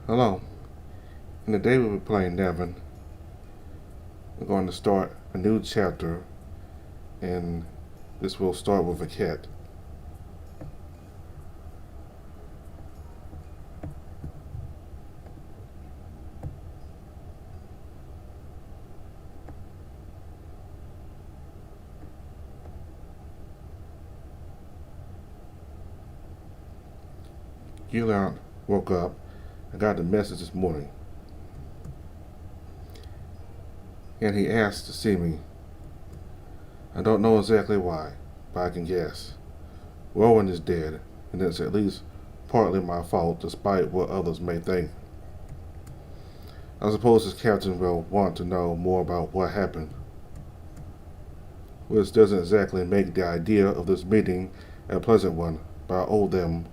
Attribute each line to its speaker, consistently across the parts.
Speaker 1: Hello. In the day we'll be playing NeveN, we're going to start a new chapter, and this will start with Akhet. Gillian woke up. I got the message this morning, and he asked to see me. I don't know exactly why, but I can guess. Rowan is dead, and it's at least partly my fault, despite what others may think. I suppose his captain will want to know more about what happened, which doesn't exactly make the idea of this meeting a pleasant one, but I owe them.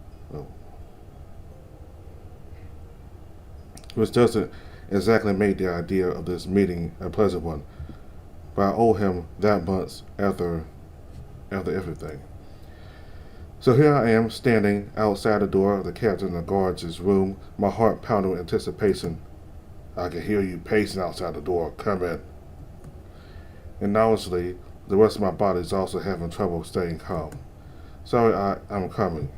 Speaker 1: Which doesn't exactly make the idea of this meeting a pleasant one, but I owe him that much after everything. So here I am, standing outside the door of the captain of guard's room, my heart pounding with anticipation. I can hear you pacing outside the door. Come in. And obviously, the rest of my body is also having trouble staying calm. Sorry, I'm coming.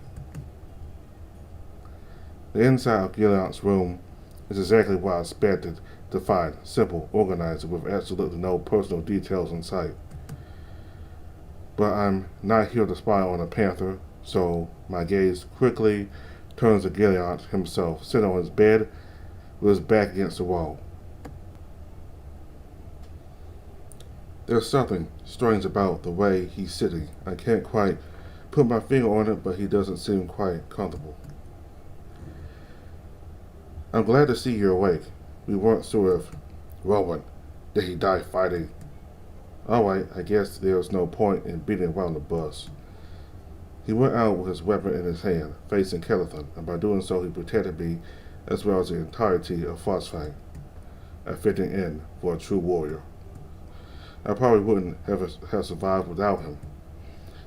Speaker 1: The inside of Gillian's room is exactly what I expected to find, simple, organized, with absolutely no personal details in sight. But I'm not here to spy on a panther, so my gaze quickly turns to Gillian himself, sitting on his bed with his back against the wall. There's something strange about the way he's sitting. I can't quite put my finger on it, but he doesn't seem quite comfortable. I'm glad to see you're awake. We weren't sure if Rowan, did he die fighting? Alright, I guess there's no point in beating around the bush. He went out with his weapon in his hand, facing Kellethan, and by doing so he protected me as well as the entirety of Frostfang, a fitting end for a true warrior. I probably wouldn't have survived without him.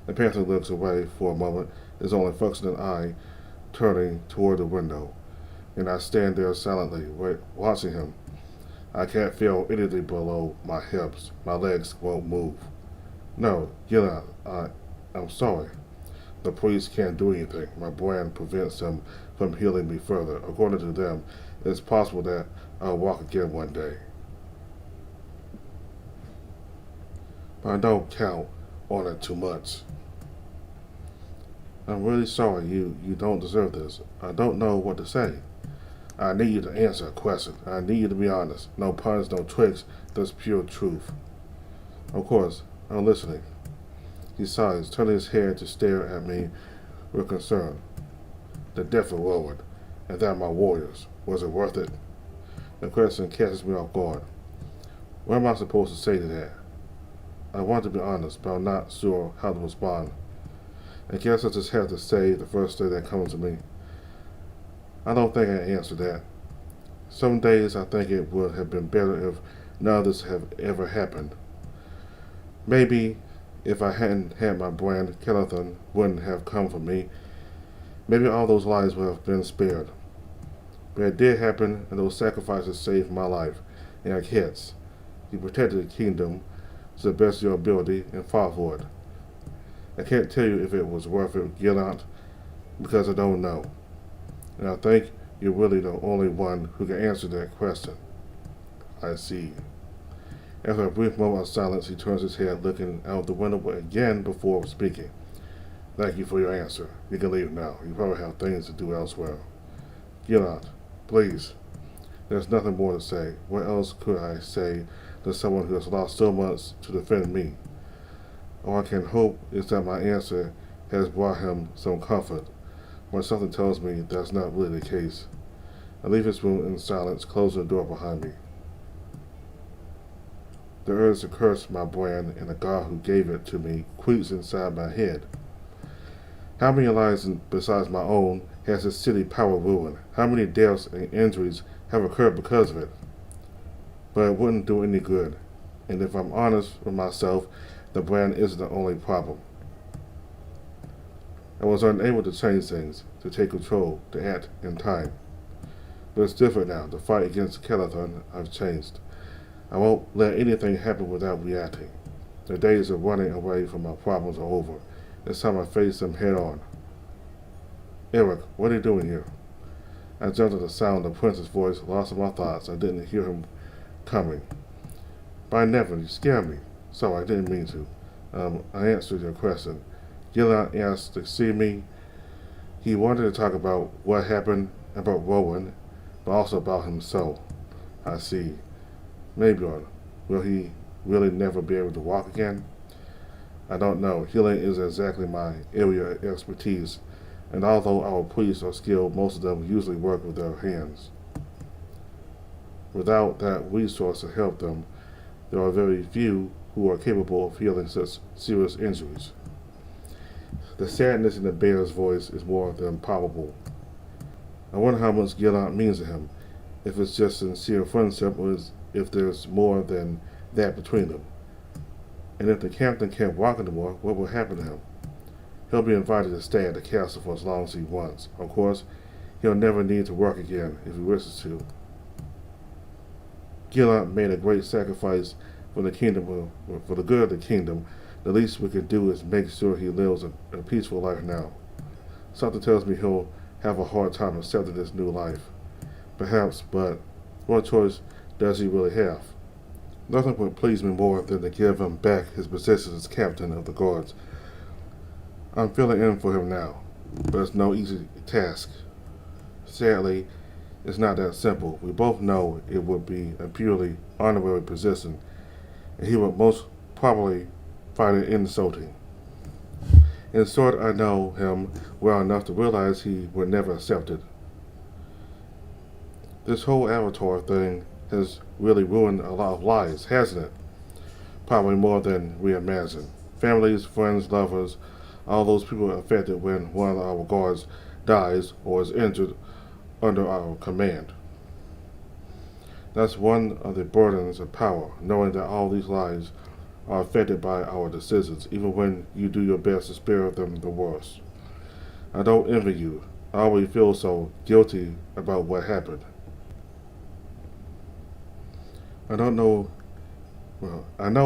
Speaker 1: The panther looks away for a moment, his only functioning eye turning toward the window, and I stand there silently, watching him. I can't feel anything below my hips. My legs won't move. No, Gillian, I'm sorry. The police can't do anything. My brand prevents them from healing me further. According to them, it's possible that I'll walk again one day. But I don't count on it too much. I'm really sorry. You don't deserve this. I don't know what to say. I need you to answer a question. I need you to be honest. No puns, no tricks, just pure truth. Of course, I'm listening. He sighs, turning his head to stare at me with concern. The death of Rowan, and that of my warriors, was it worth it? The question catches me off guard. What am I supposed to say to that? I want to be honest, but I'm not sure how to respond. I guess I just have to say the first thing that comes to me. I don't think I can answer that. Some days I think it would have been better if none of this had ever happened. Maybe if I hadn't had my brand, Kellethan wouldn't have come for me. Maybe all those lives would have been spared. But it did happen, and those sacrifices saved my life and Akhet's. You protected the kingdom to the best of your ability and fought for it. I can't tell you if it was worth it, Gillian, because I don't know. And I think you're really the only one who can answer that question. I see. After a brief moment of silence, he turns his head, looking out the window again before speaking. Thank you for your answer. You can leave now. You probably have things to do elsewhere. Gillian, please. There's nothing more to say. What else could I say to someone who has lost so much to defend me? All I can hope is that my answer has brought him some comfort, but something tells me that's not really the case. I leave his room in silence, closing the door behind me. The urge to curse my brand and the God who gave it to me creeps inside my head. How many lives besides my own has this city power ruined? How many deaths and injuries have occurred because of it? But it wouldn't do any good. And if I'm honest with myself, the brand isn't the only problem. I was unable to change things, to take control, to act in time. But it's different now. The fight against Calathon, I've changed. I won't let anything happen without reacting. The days of running away from my problems are over. It's time I face them head on. Eric, what are you doing here? I jumped at the sound of Prince's voice, lost in my thoughts. I didn't hear him coming. By NeveN, you scared me. Sorry, I didn't mean to. I answered your question. Gillian asked to see me. He wanted to talk about what happened, about Rowan, but also about himself. I see. Maybe on. Will he really never be able to walk again? I don't know. Healing is exactly my area of expertise, and although our priests are skilled, most of them usually work with their hands. Without that resource to help them, there are very few who are capable of healing such serious injuries. The sadness in the bear's voice is more than palpable. I wonder how much Gillian means to him, if it's just sincere friendship or if there's more than that between them. And if the captain can't walk anymore, what will happen to him? He'll be invited to stay at the castle for as long as he wants. Of course, he'll never need to work again if he wishes to. Gillian made a great sacrifice for the kingdom, for the good of the kingdom. The least we can do is make sure he lives a peaceful life now. Something tells me he'll have a hard time accepting this new life. Perhaps, but what choice does he really have? Nothing would please me more than to give him back his position as captain of the guards. I'm filling in for him now, but it's no easy task. Sadly, it's not that simple. We both know it would be a purely honorary position, and he would most probably find it insulting. In short, I know him well enough to realize he would never accept it. This whole Avatar thing has really ruined a lot of lives, hasn't it? Probably more than we imagine. Families, friends, lovers, all those people are affected when one of our guards dies or is injured under our command. That's one of the burdens of power, knowing that all these lives are affected by our decisions, even when you do your best to spare them the worst. I don't envy you. I always feel so guilty about what happened. I know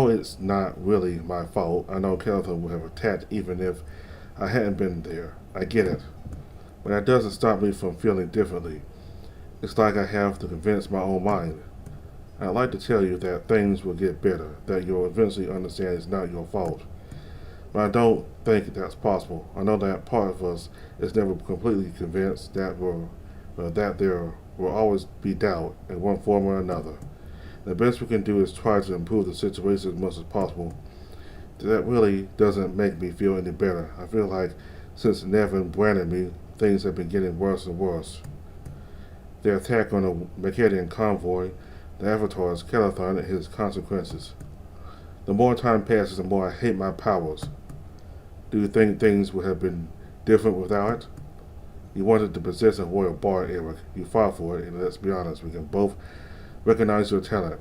Speaker 1: it's not really my fault. I know Calathon would have attacked even if I hadn't been there. I get it. But that doesn't stop me from feeling differently. It's like I have to convince my own mind. I'd like to tell you that things will get better, that you'll eventually understand it's not your fault. But I don't think that's possible. I know that part of us is never completely convinced that there will always be doubt in one form or another. The best we can do is try to improve the situation as much as possible. That really doesn't make me feel any better. I feel like since NeveN branded me, things have been getting worse and worse. The attack on the Akkadian convoy, the Avatar's Calathon, and his consequences. The more time passes, the more I hate my powers. Do you think things would have been different without it? You wanted to possess a royal bar, Eric. You fought for it, and let's be honest, we can both recognize your talent.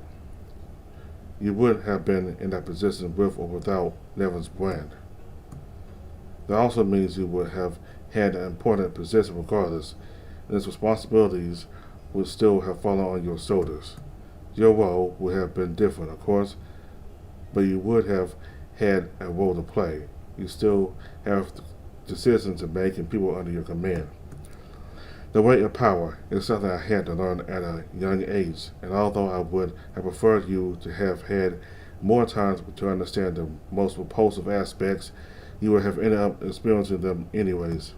Speaker 1: You would have been in that position with or without NeveN's brand. That also means you would have had an important position regardless, and its responsibilities would still have fallen on your shoulders. Your role would have been different, of course, but you would have had a role to play. You still have decisions to make and people under your command. The weight of power is something I had to learn at a young age, and although I would have preferred you to have had more time to understand the most repulsive aspects, you would have ended up experiencing them anyways.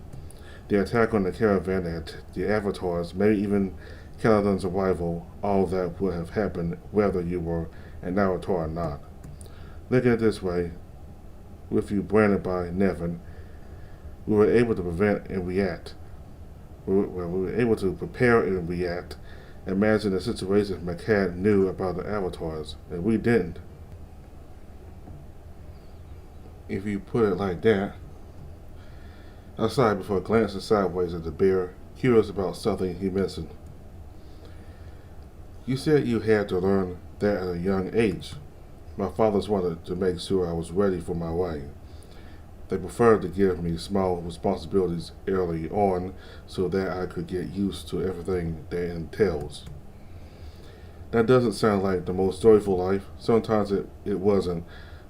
Speaker 1: The attack on the caravan at the Avatars, maybe even Calathon's arrival, all that would have happened whether you were an Avatar or not. Look at it this way, with you branded by NeveN, we were able to prevent and react. We were able to prepare and react. Imagine the situation if Akhet knew about the Avatars, and we didn't. If you put it like that. I sighed before glancing sideways at the bear, curious about something he mentioned. You said you had to learn that at a young age. My fathers wanted to make sure I was ready for my wedding. They preferred to give me small responsibilities early on so that I could get used to everything that entails. That doesn't sound like the most joyful life. Sometimes it wasn't,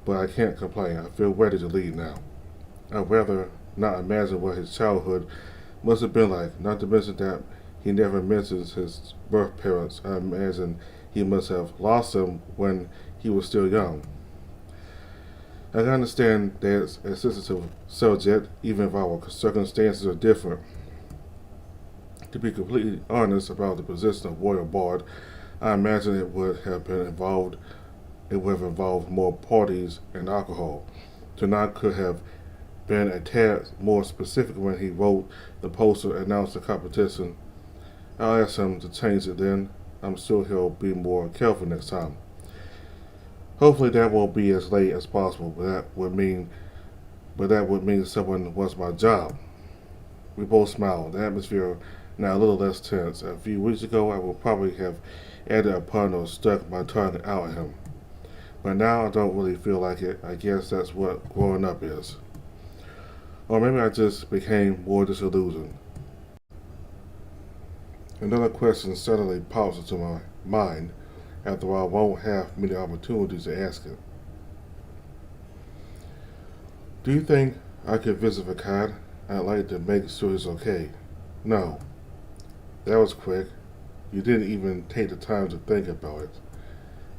Speaker 1: but I can't complain. I feel ready to lead now. I'd rather not imagine what his childhood must have been like, not to mention that he never mentions his birth parents. I imagine he must have lost them when he was still young. I can understand that it's a sensitive subject, even if our circumstances are different. To be completely honest about the position of royal bard, I imagine it would have involved more parties and alcohol. Tanakh could have been a tad more specific when he wrote the poster announced the competition. I'll ask him to change it then. I'm sure he'll be more careful next time. Hopefully that won't be as late as possible, but that would mean someone wants my job. We both smiled. The atmosphere now a little less tense. A few weeks ago I would probably have added a pun or stuck my tongue out at him. But now I don't really feel like it. I guess that's what growing up is. Or maybe I just became more disillusioned. Another question suddenly pops into my mind after I won't have many opportunities to ask it. Do you think I could visit Akhet? I'd like to make sure he's okay. No. That was quick. You didn't even take the time to think about it.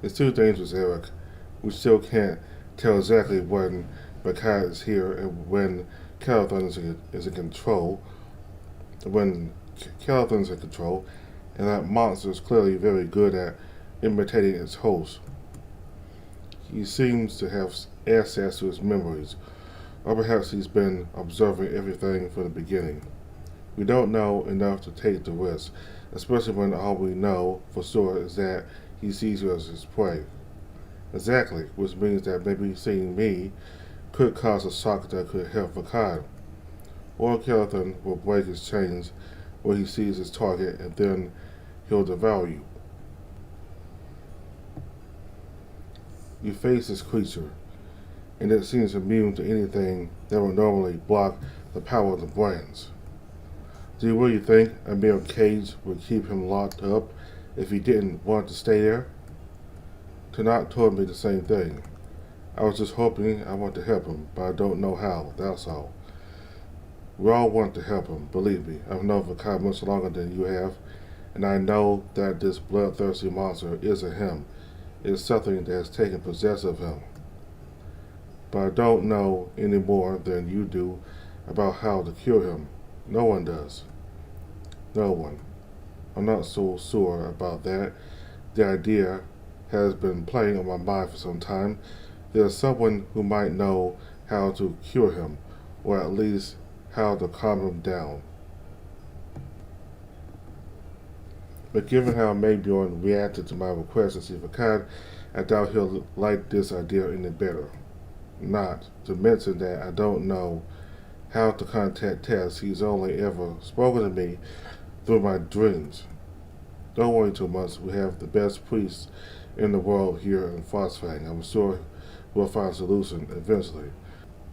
Speaker 1: It's too dangerous, Eric. We still can't tell exactly when Akhet is here and when Calathon is in control. When Calathon's in control, and that monster is clearly very good at imitating its host. He seems to have access to his memories, or perhaps he's been observing everything from the beginning. We don't know enough to take the risk, especially when all we know for sure is that he sees you as his prey. Exactly, which means that maybe seeing me could cause a shock that could help Vakad. Or Calathon will break his chains when he sees his target and then he'll devour you. You face this creature, and it seems immune to anything that would normally block the power of the brands. Do you really think a mere cage would keep him locked up if he didn't want to stay there? Tanakh told me the same thing. I was just hoping I want to help him, but I don't know how, that's all. We all want to help him, believe me. I've known Vakad much longer than you have, and I know that this bloodthirsty monster isn't him. It's something that has taken possession of him. But I don't know any more than you do about how to cure him. No one does. No one. I'm not so sure about that. The idea has been playing on my mind for some time. There's someone who might know how to cure him, or at least how to calm him down. But given how Maybjorn reacted to my request to see Vakad, I doubt he'll like this idea any better. Not to mention that I don't know how to contact Tess. He's only ever spoken to me through my dreams. Don't worry too much. We have the best priests in the world here in Frostfang. I'm sure we'll find a solution eventually.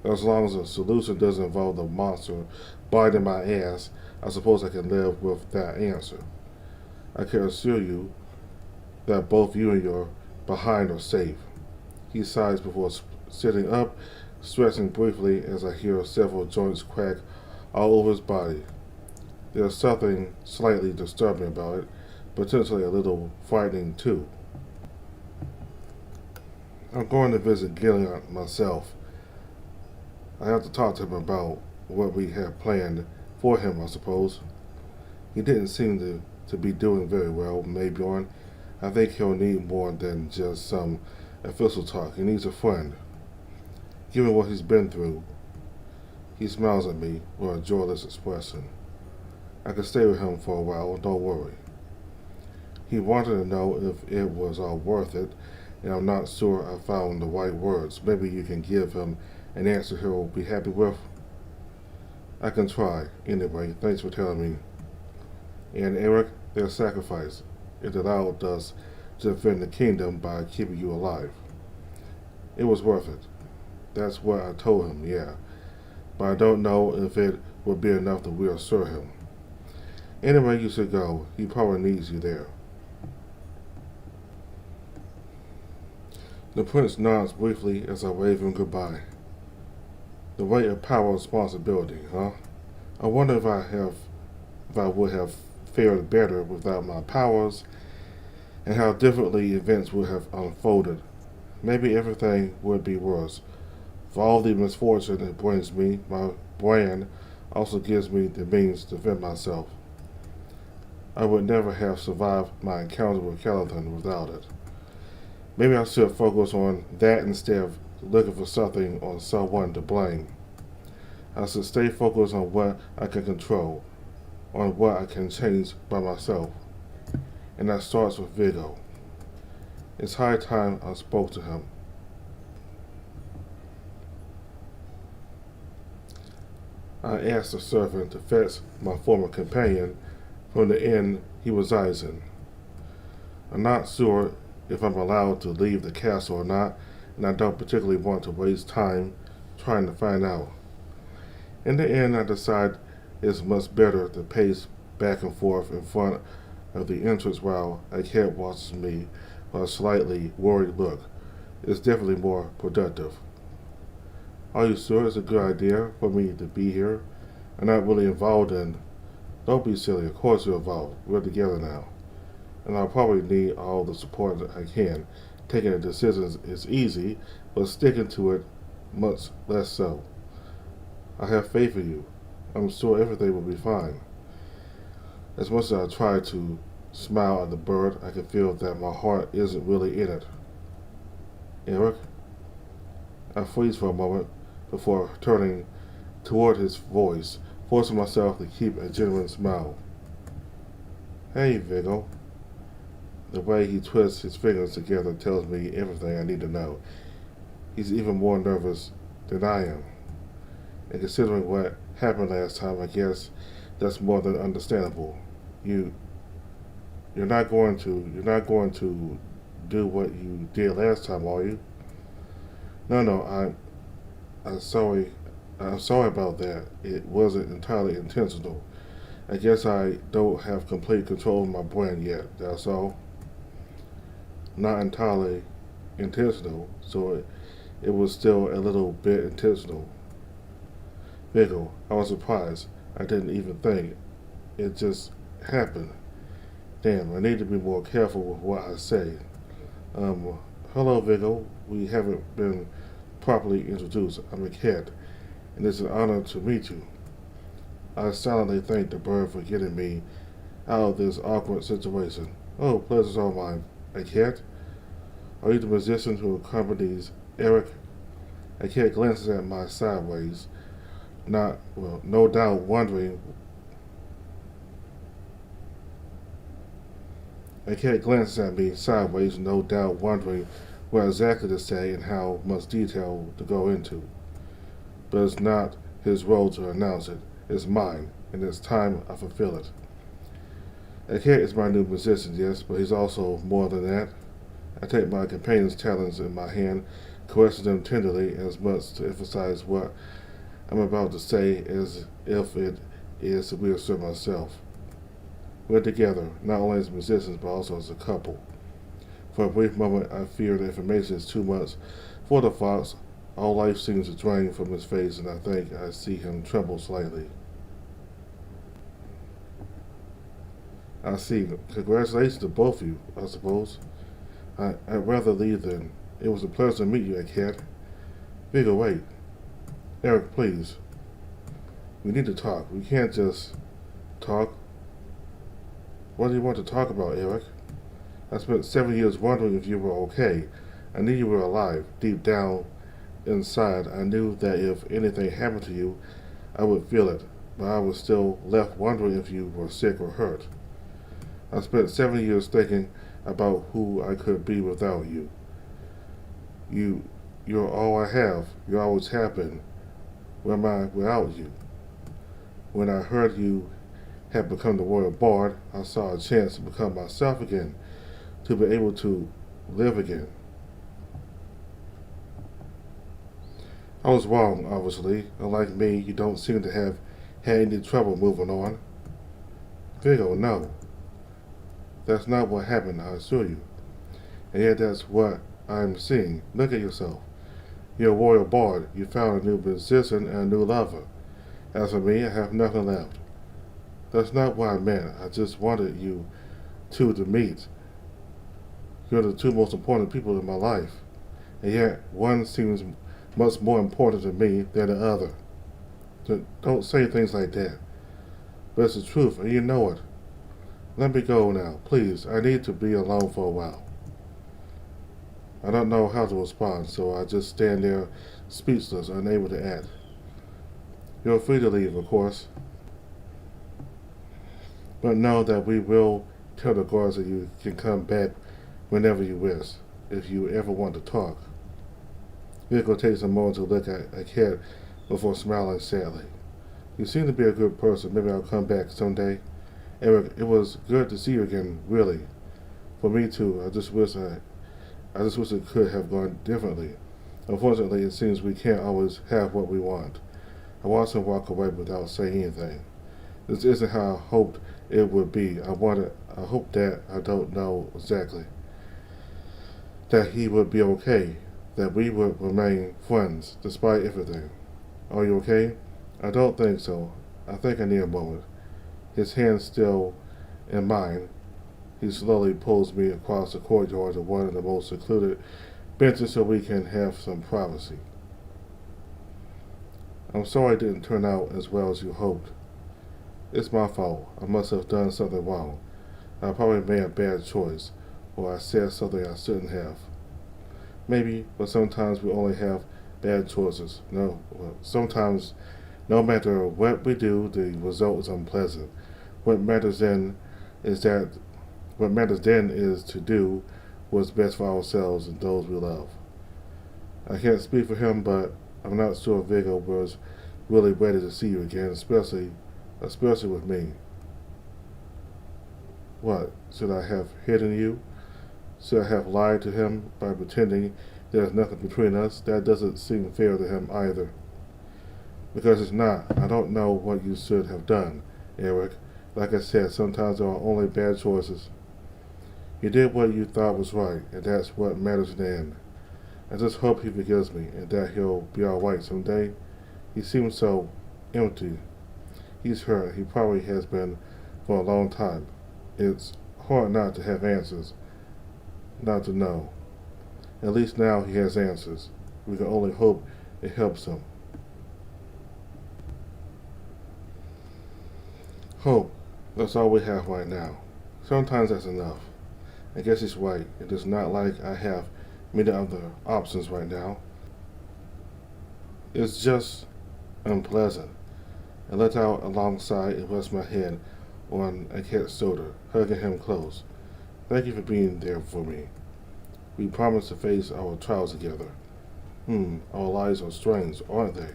Speaker 1: As long as the solution doesn't involve the monster biting my ass, I suppose I can live with that answer. I can assure you that both you and your behind are safe. He sighs before sitting up, stretching briefly as I hear several joints crack all over his body. There's something slightly disturbing about it, potentially a little frightening too. I'm going to visit Gilead myself. I have to talk to him about what we have planned for him, I suppose. He didn't seem to be doing very well, Maybjorn. I think he'll need more than just some official talk. He needs a friend. Given what he's been through, he smiles at me with a joyless expression. I can stay with him for a while, don't worry. He wanted to know if it was all worth it, and I'm not sure I found the right words. Maybe you can give him an answer he'll be happy with. I can try. Anyway, thanks for telling me. And Eric, their sacrifice. It allowed us to defend the kingdom by keeping you alive. It was worth it. That's what I told him, yeah. but I don't know if it would be enough to reassure him. Anyway, you should go. He probably needs you there. The prince nods briefly as I wave him goodbye. The weight of power and responsibility, huh? I wonder if I would have fared better without my powers, and how differently events would have unfolded. Maybe everything would be worse. For all the misfortune it brings me, my brand also gives me the means to defend myself. I would never have survived my encounter with Caladan without it. Maybe I should focus on that instead of looking for something or someone to blame. I should stay focused on what I can control, on what I can change by myself. And that starts with Vigo. It's high time I spoke to him. I asked the servant to fetch my former companion from the inn he resides in. I'm not sure if I'm allowed to leave the castle or not, and I don't particularly want to waste time trying to find out. In the end, I decide it's much better to pace back and forth in front of the entrance while Akhet watches me with a slightly worried look. It's definitely more productive. Are you sure it's a good idea for me to be here? I'm not really involved in. Don't be silly, of course you're involved. We're together now. And I'll probably need all the support that I can. Taking a decision is easy, but sticking to it much less so. I have faith in you. I'm sure everything will be fine. As much as I try to smile at the bird, I can feel that my heart isn't really in it. Eric? I freeze for a moment before turning toward his voice, forcing myself to keep a genuine smile. Hey, Vigo. The way he twists his fingers together tells me everything I need to know. He's even more nervous than I am. And considering what happened last time, I guess that's more than understandable. You're not going to do what you did last time, are you? No, I'm sorry. I'm sorry about that. It wasn't entirely intentional. I guess I don't have complete control of my brain yet, that's all. Not entirely intentional, so it was still a little bit intentional. Vigo, I was surprised. I didn't even think. It just happened. Damn, I need to be more careful with what I say. Hello, Vigo. We haven't been properly introduced. I'm Akhet, and it's an honor to meet you. I silently thank the bird for getting me out of this awkward situation. Oh, pleasure's all mine. Akhet? Are you the musician who accompanies Eric? Akhet glances at my sideways, no doubt wondering. Akhet glances at me sideways, no doubt wondering what exactly to say and how much detail to go into. But it's not his role to announce it. It's mine, and it's time I fulfill it. Akhet is my new musician, yes, but he's also more than that. I take my companion's talons in my hand, caressing them tenderly as much to emphasize what I'm about to say as if it is to reassure myself. We're together, not only as musicians, but also as a couple. For a brief moment, I fear the information is too much for the fox. All life seems to drain from his face, and I think I see him tremble slightly. I see. Congratulations to both of you, I suppose. I'd rather leave then. It was a pleasure to meet you, Akhet. Vigo, wait. Eric, please. We need to talk. We can't just talk. What do you want to talk about, Eric? I spent 7 years wondering if you were okay. I knew you were alive. Deep down inside, I knew that if anything happened to you, I would feel it. But I was still left wondering if you were sick or hurt. I spent 7 years thinking about who I could be without you. You're all I have. You always have been. Where am I without you? When I heard you had become the royal bard, I saw a chance to become myself again, to be able to live again. I was wrong, obviously. Unlike me, you don't seem to have had any trouble moving on. Vigo, no. That's not what happened, I assure you. And yet that's what I'm seeing. Look at yourself. You're a royal bard. You found a new musician and a new lover. As for me, I have nothing left. That's not what I meant. I just wanted you two to meet. You're the two most important people in my life. And yet, one seems much more important to me than the other. Don't say things like that. But it's the truth, and you know it. Let me go now, please. I need to be alone for a while. I don't know how to respond, so I just stand there speechless, unable to act. You're free to leave, of course. But know that we will tell the guards that you can come back whenever you wish, if you ever want to talk. Vigo takes a moment to look at Akhet before smiling sadly. You seem to be a good person. Maybe I'll come back someday. Eric, it was good to see you again, really. For me too. I just wish it could have gone differently. Unfortunately, it seems we can't always have what we want. I watched him walk away without saying anything. This isn't how I hoped it would be. I hope that I don't know exactly. That he would be okay. That we would remain friends, despite everything. Are you okay? I don't think so. I think I need a moment. His hand still in mine, he slowly pulls me across the courtyard to one of the most secluded benches so we can have some privacy. I'm sorry it didn't turn out as well as you hoped. It's my fault. I must have done something wrong. I probably made a bad choice, or I said something I shouldn't have. Maybe, but sometimes we only have bad choices. Sometimes, no matter what we do, the result is unpleasant. What matters then is to do what's best for ourselves and those we love. I can't speak for him, but I'm not sure Vigo was really ready to see you again, especially with me. What? Should I have hidden you? Should I have lied to him by pretending there's nothing between us? That doesn't seem fair to him either. Because it's not. I don't know what you should have done, Eric. Like I said, sometimes there are only bad choices. You did what you thought was right, and that's what matters in the end. I just hope he forgives me, and that he'll be alright someday. He seems so empty. He's hurt. He probably has been for a long time. It's hard not to have answers, not to know. At least now he has answers. We can only hope it helps him. Hope. That's all we have right now. Sometimes that's enough. I guess he's right. It is not like I have many other options right now. It's just unpleasant. I let out alongside and rest my head on Akhet's shoulder, hugging him close. Thank you for being there for me. We promised to face our trials together. Our lives are strange, aren't they?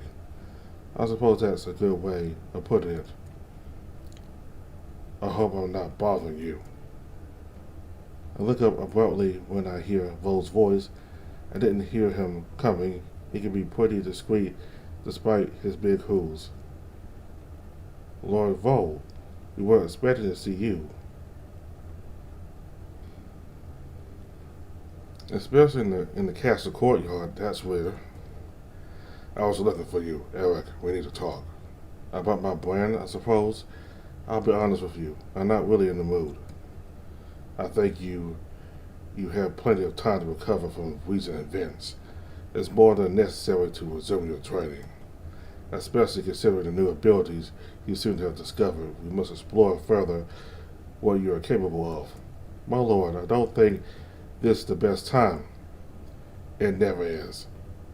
Speaker 1: I suppose that's a good way of putting it. I hope I'm not bothering you. I look up abruptly when I hear Vo's voice. I didn't hear him coming. He can be pretty discreet despite his big hooves. Lord Vo, we weren't expecting to see you. Especially in the castle courtyard, that's where. I was looking for you, Eric. We need to talk. About my brand, I suppose. I'll be honest with you. I'm not really in the mood. I think you have plenty of time to recover from recent events. It's more than necessary to resume your training. Especially considering the new abilities you seem to have discovered. We must explore further what you are capable of. My lord, I don't think this is the best time. It never is.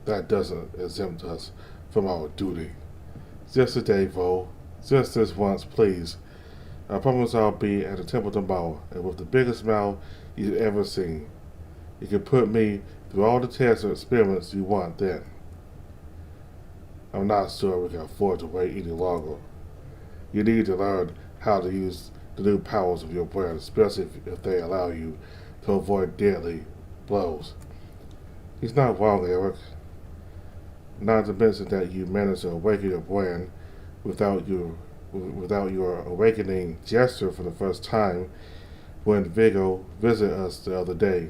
Speaker 1: That doesn't exempt us from our duty. Just today, Vo. Just this once, please. I promise I'll be at the temple tomorrow, and with the biggest smile you've ever seen. You can put me through all the tests and experiments you want then. I'm not sure we can afford to wait any longer. You need to learn how to use the new powers of your brand, especially if they allow you to avoid deadly blows. He's not wrong, Eric. Not to mention that you managed to awaken your brand without your awakening gesture for the first time when Vigo visited us the other day.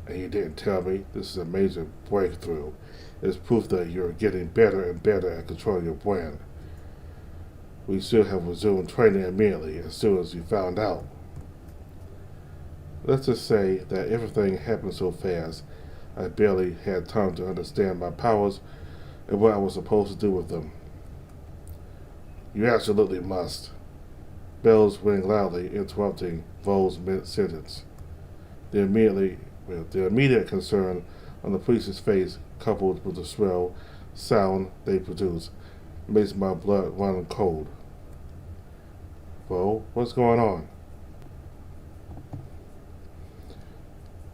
Speaker 1: And you didn't tell me. This is a major breakthrough. It's proof that you're getting better and better at controlling your brand. We should have resumed training immediately as soon as you found out. Let's just say that everything happened so fast, I barely had time to understand my powers and what I was supposed to do with them. You absolutely must. Bells rang loudly, interrupting Vo's mid-sentence. The immediate concern on the police's face, coupled with the shrill sound they produce, makes my blood run cold. Vo, what's going on?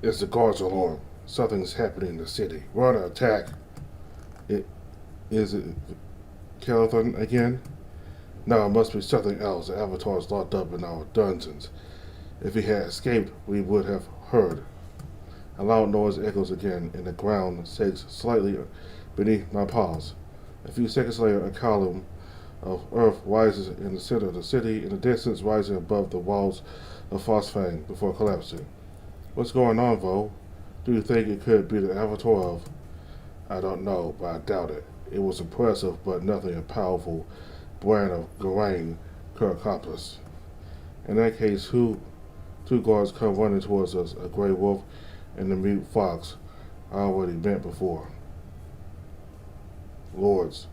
Speaker 1: It's the guard's alarm. Something's happening in the city. We're under attack. Is it Calathon again? No, it must be something else. The Avatar's locked up in our dungeons. If he had escaped, we would have heard. A loud noise echoes again, and the ground shakes slightly beneath my paws. A few seconds later, a column of earth rises in the center of the city, in the distance rising above the walls of Phosphane before collapsing. What's going on, Vo? Do you think it could be the Avatar of... I don't know, but I doubt it. It was impressive, but nothing a powerful brand of Garain could accomplish. In that case, two guards come running towards us, a gray wolf and the mute fox I already met before. Lords,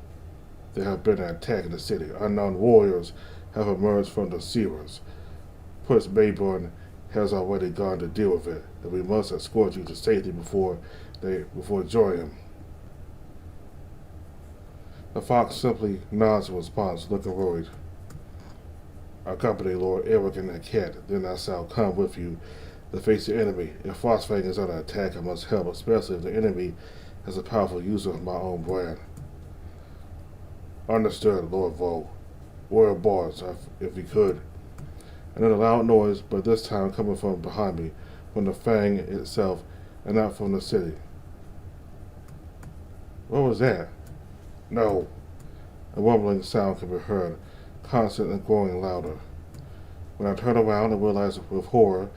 Speaker 1: there have been an attack in the city. Unknown warriors have emerged from the sewers. Prince Mayburn has already gone to deal with it, and we must escort you to safety before joining him. The fox simply nods in response, looking worried. Accompany Lord Eric and Akhet, then I shall come with you to face the enemy. If Phosphane is under attack, I must help, especially if the enemy is a powerful user of my own brand. Understood, Lord Vo. Warrior bars, if you could. Another loud noise, but this time coming from behind me, from the Fang itself, and not from the city. What was that? No. A rumbling sound could be heard, constant and growing louder. When I turn around and realize with horror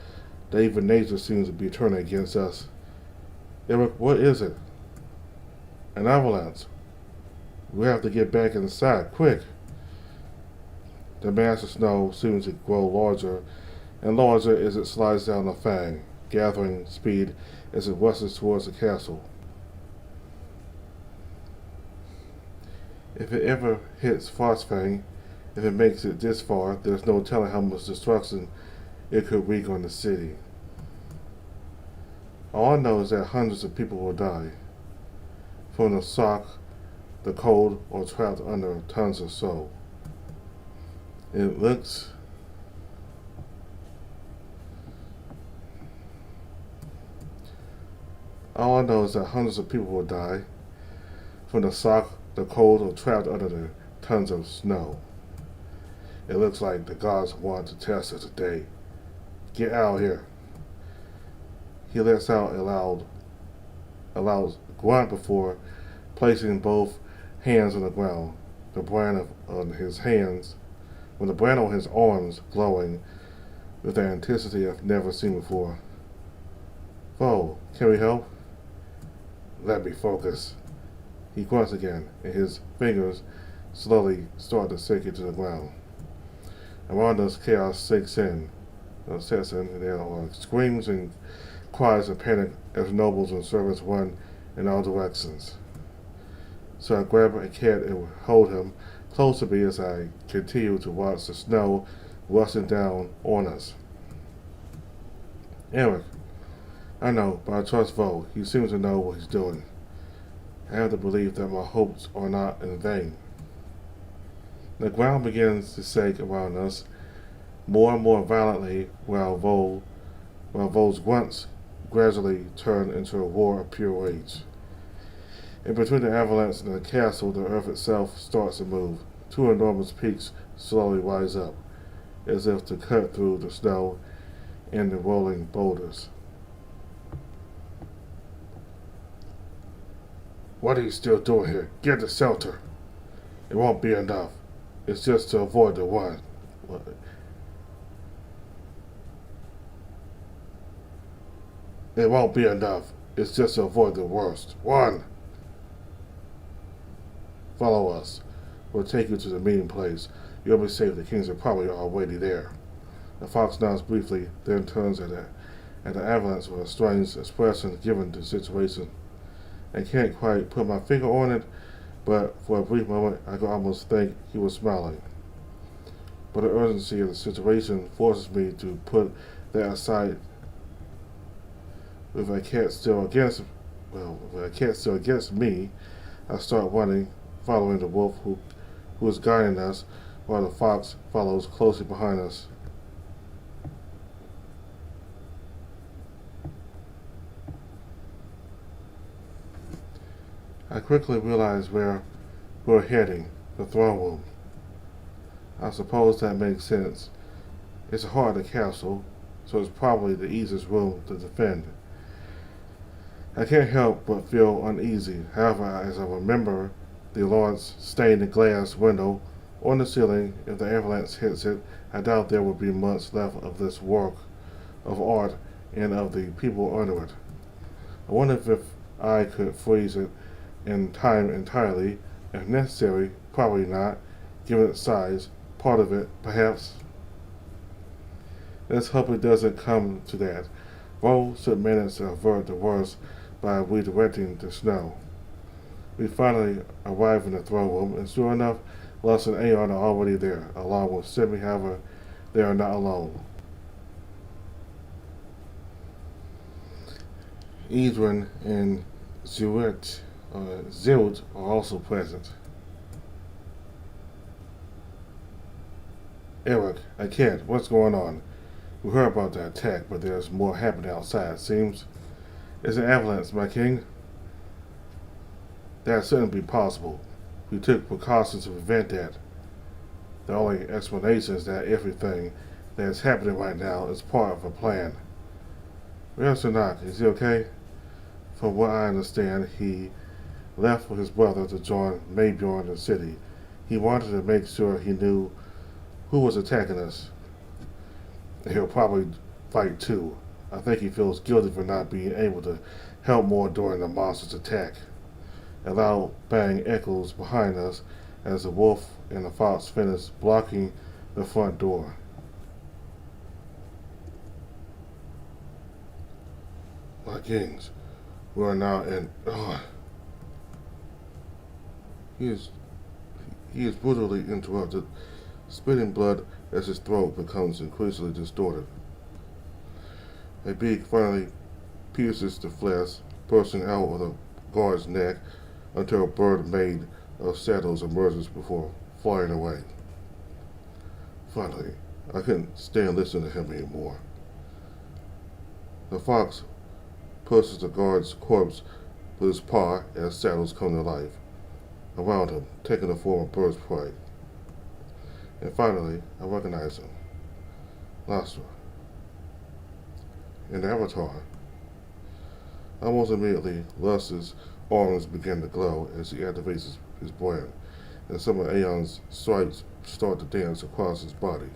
Speaker 1: that even nature seems to be turning against us. Eric, what is it? An avalanche. We have to get back inside, quick. The mass of snow seems to grow larger and larger as it slides down the Fang, gathering speed as it rushes towards the castle. If it ever hits Phosphane, if it makes it this far, there's no telling how much destruction it could wreak on the city. All I know is that hundreds of people will die, from the shock, the cold, or trapped under tons of snow. It looks... All I know is that hundreds of people will die, from the shock, the cold, or trapped under the tons of snow. It looks like the gods want to test us today. Get out of here. He lets out a loud grunt before placing both hands on the ground, the brand on his hands, with the brand on his arms glowing with an intensity I've never seen before. Vo, can we help? Let me focus. He grunts again, and his fingers slowly start to sink into the ground. Around us, chaos sets in, and there are screams and cries of panic as nobles and servants run in all directions. So I grab a cat and hold him close to me as I continue to watch the snow rushing down on us. Eric, I know, but I trust Vo. He seems to know what he's doing. I have to believe that my hopes are not in vain. The ground begins to shake around us more and more violently while Vo's grunts gradually turn into a roar of pure rage. In between the avalanche and the castle, the earth itself starts to move. Two enormous peaks slowly rise up, as if to cut through the snow and the rolling boulders. What are you still doing here? Get the shelter. It won't be enough. It's just to avoid the one. It won't be enough. It's just to avoid the worst. One. Follow us. We'll take you to the meeting place. You'll be safe. The kings are probably already there. The fox nods briefly, then turns at the avalanche with a strange expression given the situation. I can't quite put my finger on it, but for a brief moment I could almost think he was smiling. But the urgency of the situation forces me to put that aside. With Akhet still against me, I start running, following the wolf who is guiding us, while the fox follows closely behind us. I quickly realize where we're heading, the throne room. I suppose that makes sense. It's a heart of the castle, so it's probably the easiest room to defend. I can't help but feel uneasy. However, as I remember the large stained glass window on the ceiling, if the avalanche hits it, I doubt there will be much left of this work of art and of the people under it. I wonder if I could freeze it in time entirely. If necessary, probably not, given its size. Part of it, perhaps. Let's hope it doesn't come to that. Ro should manage to avert the worst by redirecting the snow. We finally arrive in the throne room, and sure enough, Lus and Aeon are already there, along with Simi. However, they are not alone. Idrin and Zilt are also present. Eric, Akhet, what's going on? We heard about the attack, but there's more happening outside, it seems. It's an avalanche, my king. That shouldn't be possible. We took precautions to prevent that. The only explanation is that everything that's happening right now is part of a plan. Where's Sanak? Is he okay? From what I understand, he left with his brother to join Maybjorn in the city. He wanted to make sure he knew who was attacking us. He'll probably fight too. I think he feels guilty for not being able to help more during the monster's attack. A loud bang echoes behind us as the wolf and the fox finish blocking the front door. My kings, we are now in. He is brutally interrupted, spitting blood as his throat becomes increasingly distorted. A beak finally pierces the flesh, bursting out of the guard's neck until a bird made of shadows emerges before flying away. Finally, I couldn't stand listening to him anymore. The fox pushes the guard's corpse with his paw as shadows come to life around him, taking the form of bird's prey. And finally, I recognize him. Lastra. In the Avatar. Almost immediately, Lust's arms begin to glow as he activates his brand, and some of Aeon's stripes start to dance across his body.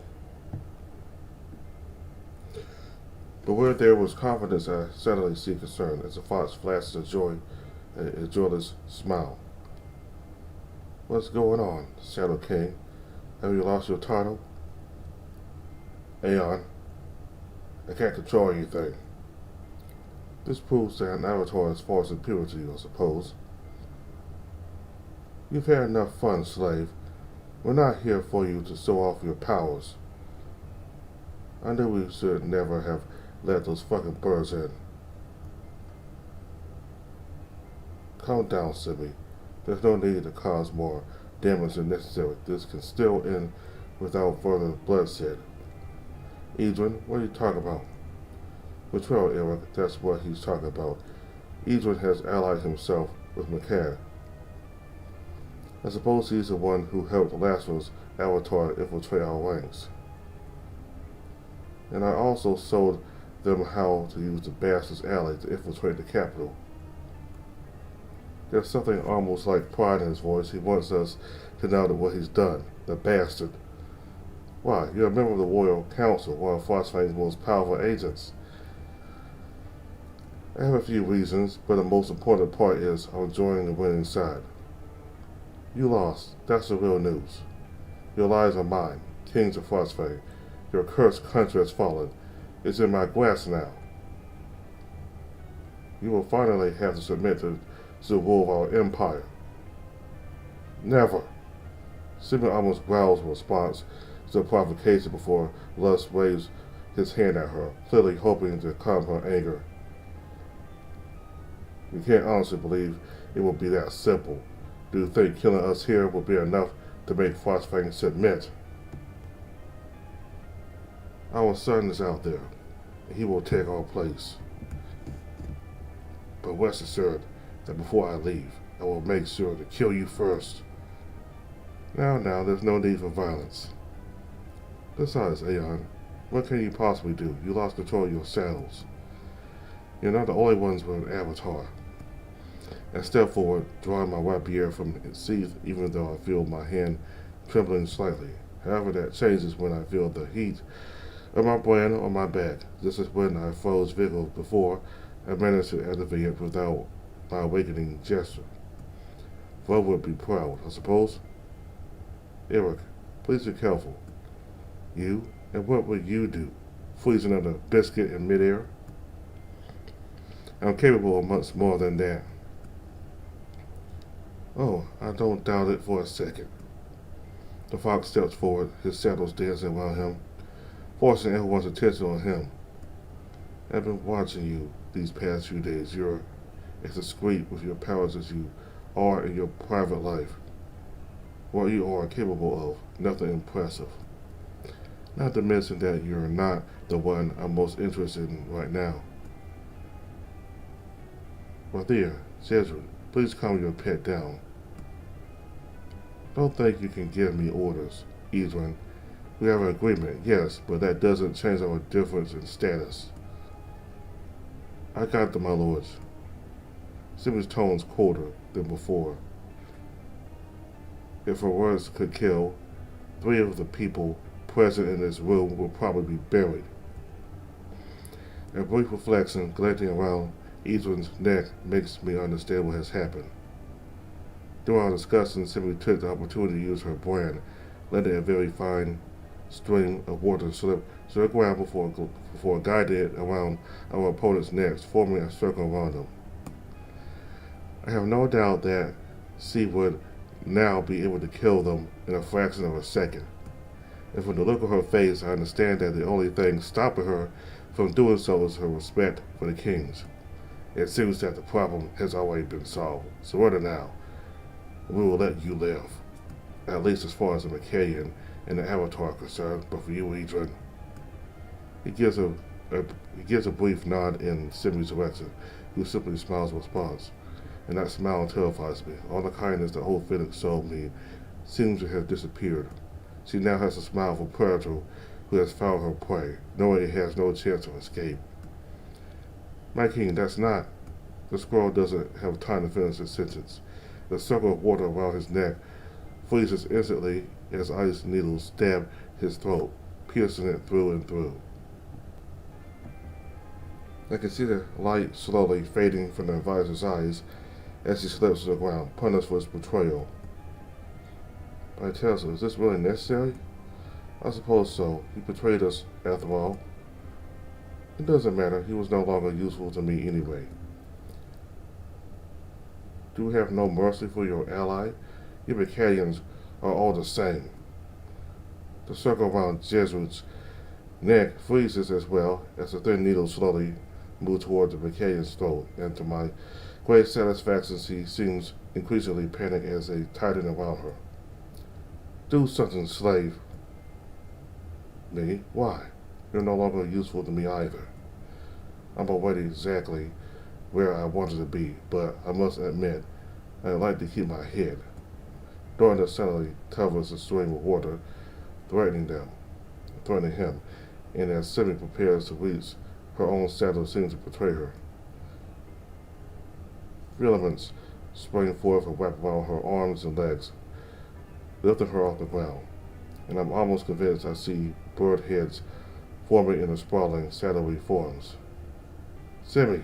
Speaker 1: But where there was confidence, I suddenly see concern as the fox flashes a joyless smile. What's going on, Shadow King? Have you lost your title? Aeon, I can't control anything. This proves that an avatar is false in purity, I suppose. You've had enough fun, slave. We're not here for you to show off your powers. I knew we should never have let those fucking birds in. Calm down, Simi. There's no need to cause more damage than necessary. This can still end without further bloodshed. Idrin, what are you talking about? Betrayal, Eric, that's what he's talking about. Idrin has allied himself with McCann. I suppose he's the one who helped Lasra's avatar infiltrate our ranks. And I also showed them how to use the bastard's alley to infiltrate the capital. There's something almost like pride in his voice. He wants us to know that what he's done. The bastard. Why, you're a member of the Royal Council, one of Frostfang's most powerful agents. I have a few reasons, but the most important part is I'm joining the winning side. You lost. That's the real news. Your lives are mine, kings of Frostfang. Your cursed country has fallen. It's in my grasp now. You will finally have to submit to the rule of our empire. Never. Simon almost growls in response to the provocation before Lust waves his hand at her, clearly hoping to calm her anger. You can't honestly believe it will be that simple. Do you think killing us here will be enough to make Frostfang submit? Our son is out there, and he will take our place. But rest assured that before I leave, I will make sure to kill you first. Now, there's no need for violence. Besides, Aeon, what can you possibly do? You lost control of your saddles. You're not the only ones with an avatar. I step forward, drawing my rapier from its sheath, even though I feel my hand trembling slightly. However, that changes when I feel the heat of my brand on my back. This is when I froze Vigil before I managed to activate it without my awakening gesture. Vov would be proud, I suppose. Eric, please be careful. You? And what would you do? Freezing on a biscuit in midair? I'm capable of much more than that. Oh, I don't doubt it for a second. The fox steps forward, his shadows dancing around him, forcing everyone's attention on him. I've been watching you these past few days. You're as discreet with your powers as you are in your private life. What you are capable of, nothing impressive. Not to mention that you're not the one I'm most interested in right now. Well, there, Jesuit, please calm your pet down. Don't think you can give me orders, Edwin. We have an agreement, yes, but that doesn't change our difference in status. I got them, my lords. Simmons' tone's colder than before. If her words could kill, 3 of the people present in this room will probably be buried. A brief reflection glancing around Edwin's neck makes me understand what has happened. During our discussion, Simi took the opportunity to use her brand, letting a very fine stream of water slip to the ground before guiding it around our opponent's necks, forming a circle around them. I have no doubt that she would now be able to kill them in a fraction of a second. And from the look of her face, I understand that the only thing stopping her from doing so is her respect for the kings. It seems that the problem has already been solved. Surrender now. We will let you live. At least as far as the Macaean and the Avatar are concerned, but for you, Edrin. He gives a brief nod in Simi's direction, who simply smiles in response. And that smile terrifies me. All the kindness the whole Phoenix showed me seems to have disappeared. She now has a smile for a predator who has found her prey, knowing it has no chance of escape. My king, that's not. The squirrel doesn't have time to finish his sentence. The circle of water around his neck freezes instantly as ice needles stab his throat, piercing it through and through. I can see the light slowly fading from the advisor's eyes as he slips to the ground, punished for his betrayal. I tell her, is this really necessary? I suppose so. He betrayed us, after all. It doesn't matter. He was no longer useful to me anyway. Do you have no mercy for your ally? You Bacadians are all the same. The circle around Jesuit's neck freezes as well as the thin needle slowly moves toward the Bacadian's throat, and to my great satisfaction she seems increasingly panicked as they tighten around her. Do something, slave. Me? Why? You're no longer useful to me either. I'm already exactly where I wanted to be, but I must admit, I'd like to keep my head. Dorna suddenly covers the stream of water, threatening him, and as Simi prepares to reach, her own shadow seems to betray her. Filaments sprang forth and wrapped around her arms and legs, lifting her off the ground. And I'm almost convinced I see bird heads forming in the sprawling, shadowy forms. Simmy!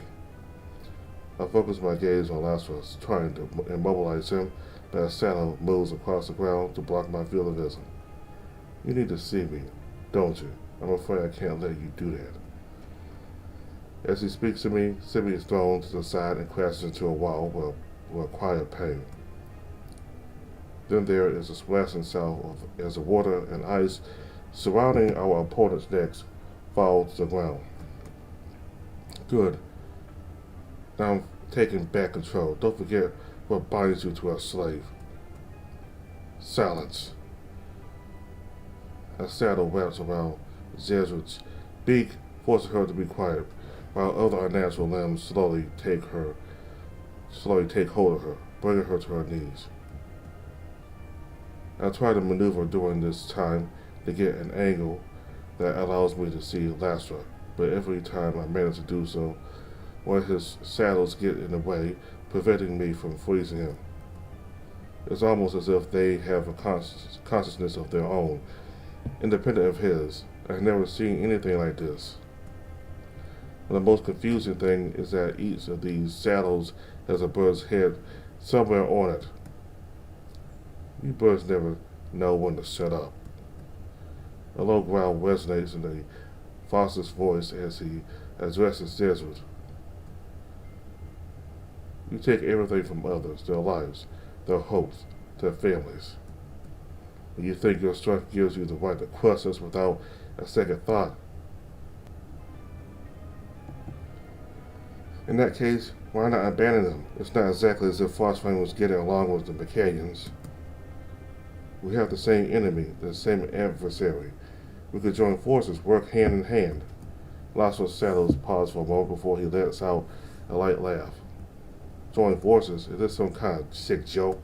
Speaker 1: I focus my gaze on Lazarus, trying to immobilize him, but a shadow moves across the ground to block my field of vision. You need to see me, don't you? I'm afraid I can't let you do that. As he speaks to me, Simmy is thrown to the side and crashes into a wall with a cry of pain. Then there is a splashing sound as the water and ice surrounding our opponent's necks fall to the ground. Good. Now I'm taking back control. Don't forget what binds you to our slave. Silence. A shadow wraps around Zezrud's beak, forcing her to be quiet, while other unnatural limbs slowly take hold of her, bringing her to her knees. I try to maneuver during this time to get an angle that allows me to see Lastra, but every time I manage to do so, one of his shadows get in the way, preventing me from freezing him. It's almost as if they have a consciousness of their own, independent of his. I've never seen anything like this. And the most confusing thing is that each of these shadows has a bird's head somewhere on it. You birds never know when to shut up. A low growl resonates in the Foster's voice as he addresses Zezrud. You take everything from others, their lives, their hopes, their families. And you think your strength gives you the right to crush us without a second thought. In that case, why not abandon them? It's not exactly as if Frostfang was getting along with the Mecanians. We have the same enemy, the same adversary. We could join forces, work hand in hand. Laszlo's shadows pause for a moment before he lets out a light laugh. Join forces? Is this some kind of sick joke?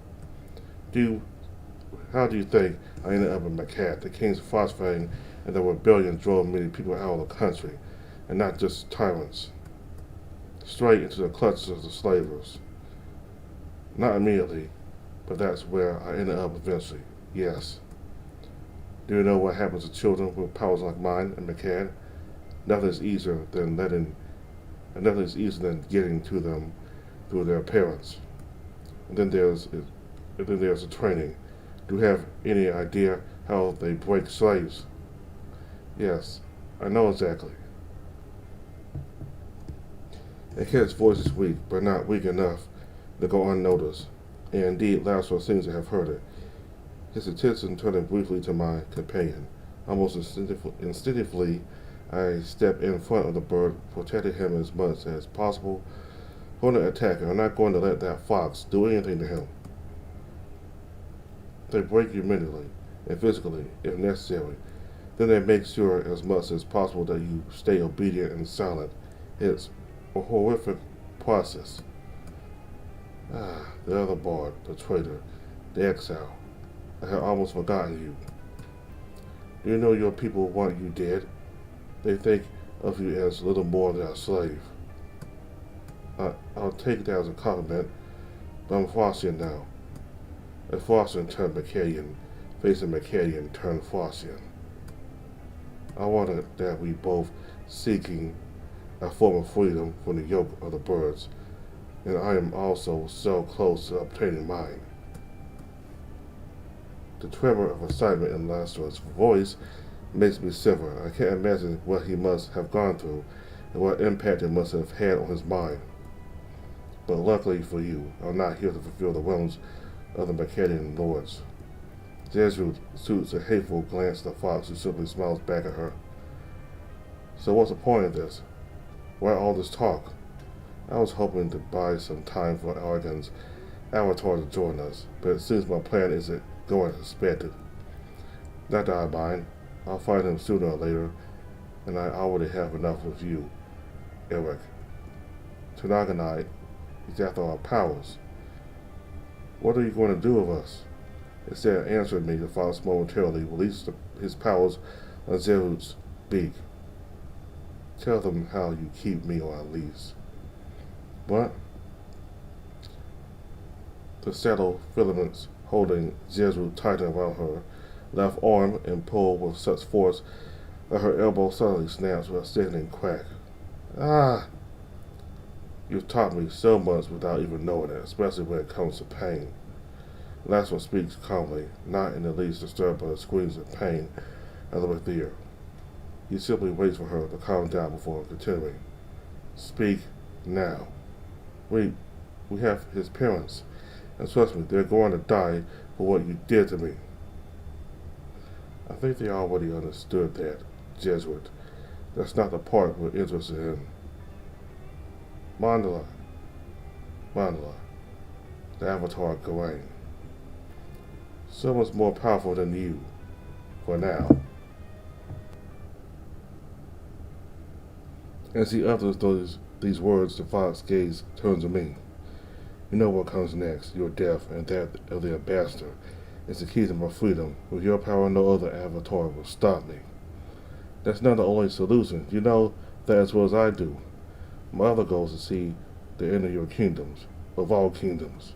Speaker 1: How do you think I ended up in Akhet? The king's Frostfang and the rebellion drove many people out of the country, and not just tyrants. Straight into the clutches of the slavers. Not immediately, but that's where I ended up eventually. Yes. Do you know what happens to children with powers like mine and McCann? Nothing is easier than getting to them through their parents. And then there's the training. Do you have any idea how they break slaves? Yes, I know exactly. Akhet's voice is weak, but not weak enough to go unnoticed, and indeed Laszlo seems to have heard it. His attention turning briefly to my companion. Almost instinctively, I step in front of the bird, protecting him as much as possible from the attacker. I'm not going to let that fox do anything to him. They break you mentally and physically, if necessary. Then they make sure as much as possible that you stay obedient and silent. It's a horrific process. The other bard, the traitor, the exile. I had almost forgotten you. You know your people want you dead. They think of you as little more than a slave. I'll take that as a compliment, but I'm Faustian now. A Faustian turned Mecanian, facing Mecanian turned Faustian. I wanted that we both seeking a form of freedom from the yoke of the birds, and I am also so close to obtaining mine. The tremor of excitement in Lastro's voice makes me shiver. I can't imagine what he must have gone through and what impact it must have had on his mind. But luckily for you, I'm not here to fulfill the whims of the Mecanian lords. Zezrud shoots a hateful glance at the fox, who simply smiles back at her. So what's the point of this? Why all this talk? I was hoping to buy some time for Argon's avatar to join us, but it seems my plan isn't going as expected. Not that I mind. I'll find him sooner or later, and I already have enough with you, Eric. Tanaganite is after our powers. What are you going to do with us? Instead of answering me, the fox momentarily released his powers on Zerud's beak. Tell them how you keep me on leash. What? the saddle filaments holding Jezreel tighten around her left arm and pull with such force that her elbow suddenly snaps with a sickening crack. Ah! You've taught me so much without even knowing it, especially when it comes to pain. Laswell speaks calmly, not in the least disturbed by the screams of pain of the ear. He simply waits for her to calm down before continuing. Speak now. We have his parents, and trust me, they're going to die for what you did to me. I think they already understood that, Jesuit. That's not the part we're interested in. Mandala. The Avatar Gawain. Someone's more powerful than you, for now. As he utters these words, the fox gaze turns to me. You know what comes next. Your death and that of the ambassador is the key to my freedom. With your power, no other avatar will stop me. That's not the only solution. You know that as well as I do. My other goal is to see the end of your kingdoms, of all kingdoms.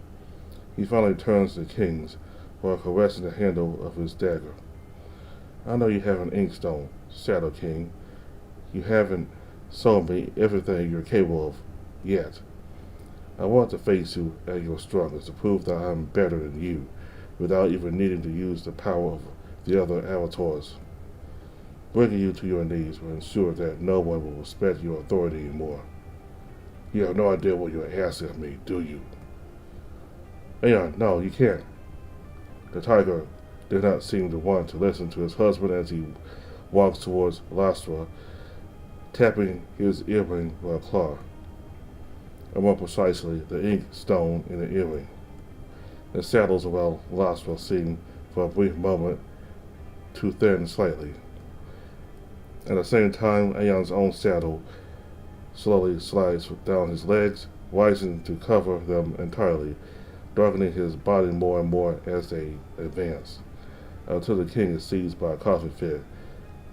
Speaker 1: He finally turns to the kings while caressing the handle of his dagger. I know you have an inkstone, Shadow King. You haven't shown me everything you're capable of yet. I want to face you at your strongest to prove that I'm better than you, without even needing to use the power of the other avatars. Bringing you to your knees will ensure that no one will respect your authority anymore. You have no idea what you're asking of me, do you? Aeon, no, you can't. The tiger did not seem to want to listen to his husband as he walks towards Lastra, tapping his earring with a claw, or more precisely, the ink stone in the earring. The saddles around Lastra seemed, for a brief moment, to thin slightly. At the same time, Aeon's own saddle slowly slides down his legs, rising to cover them entirely, darkening his body more and more as they advance, until the king is seized by a coughing fit.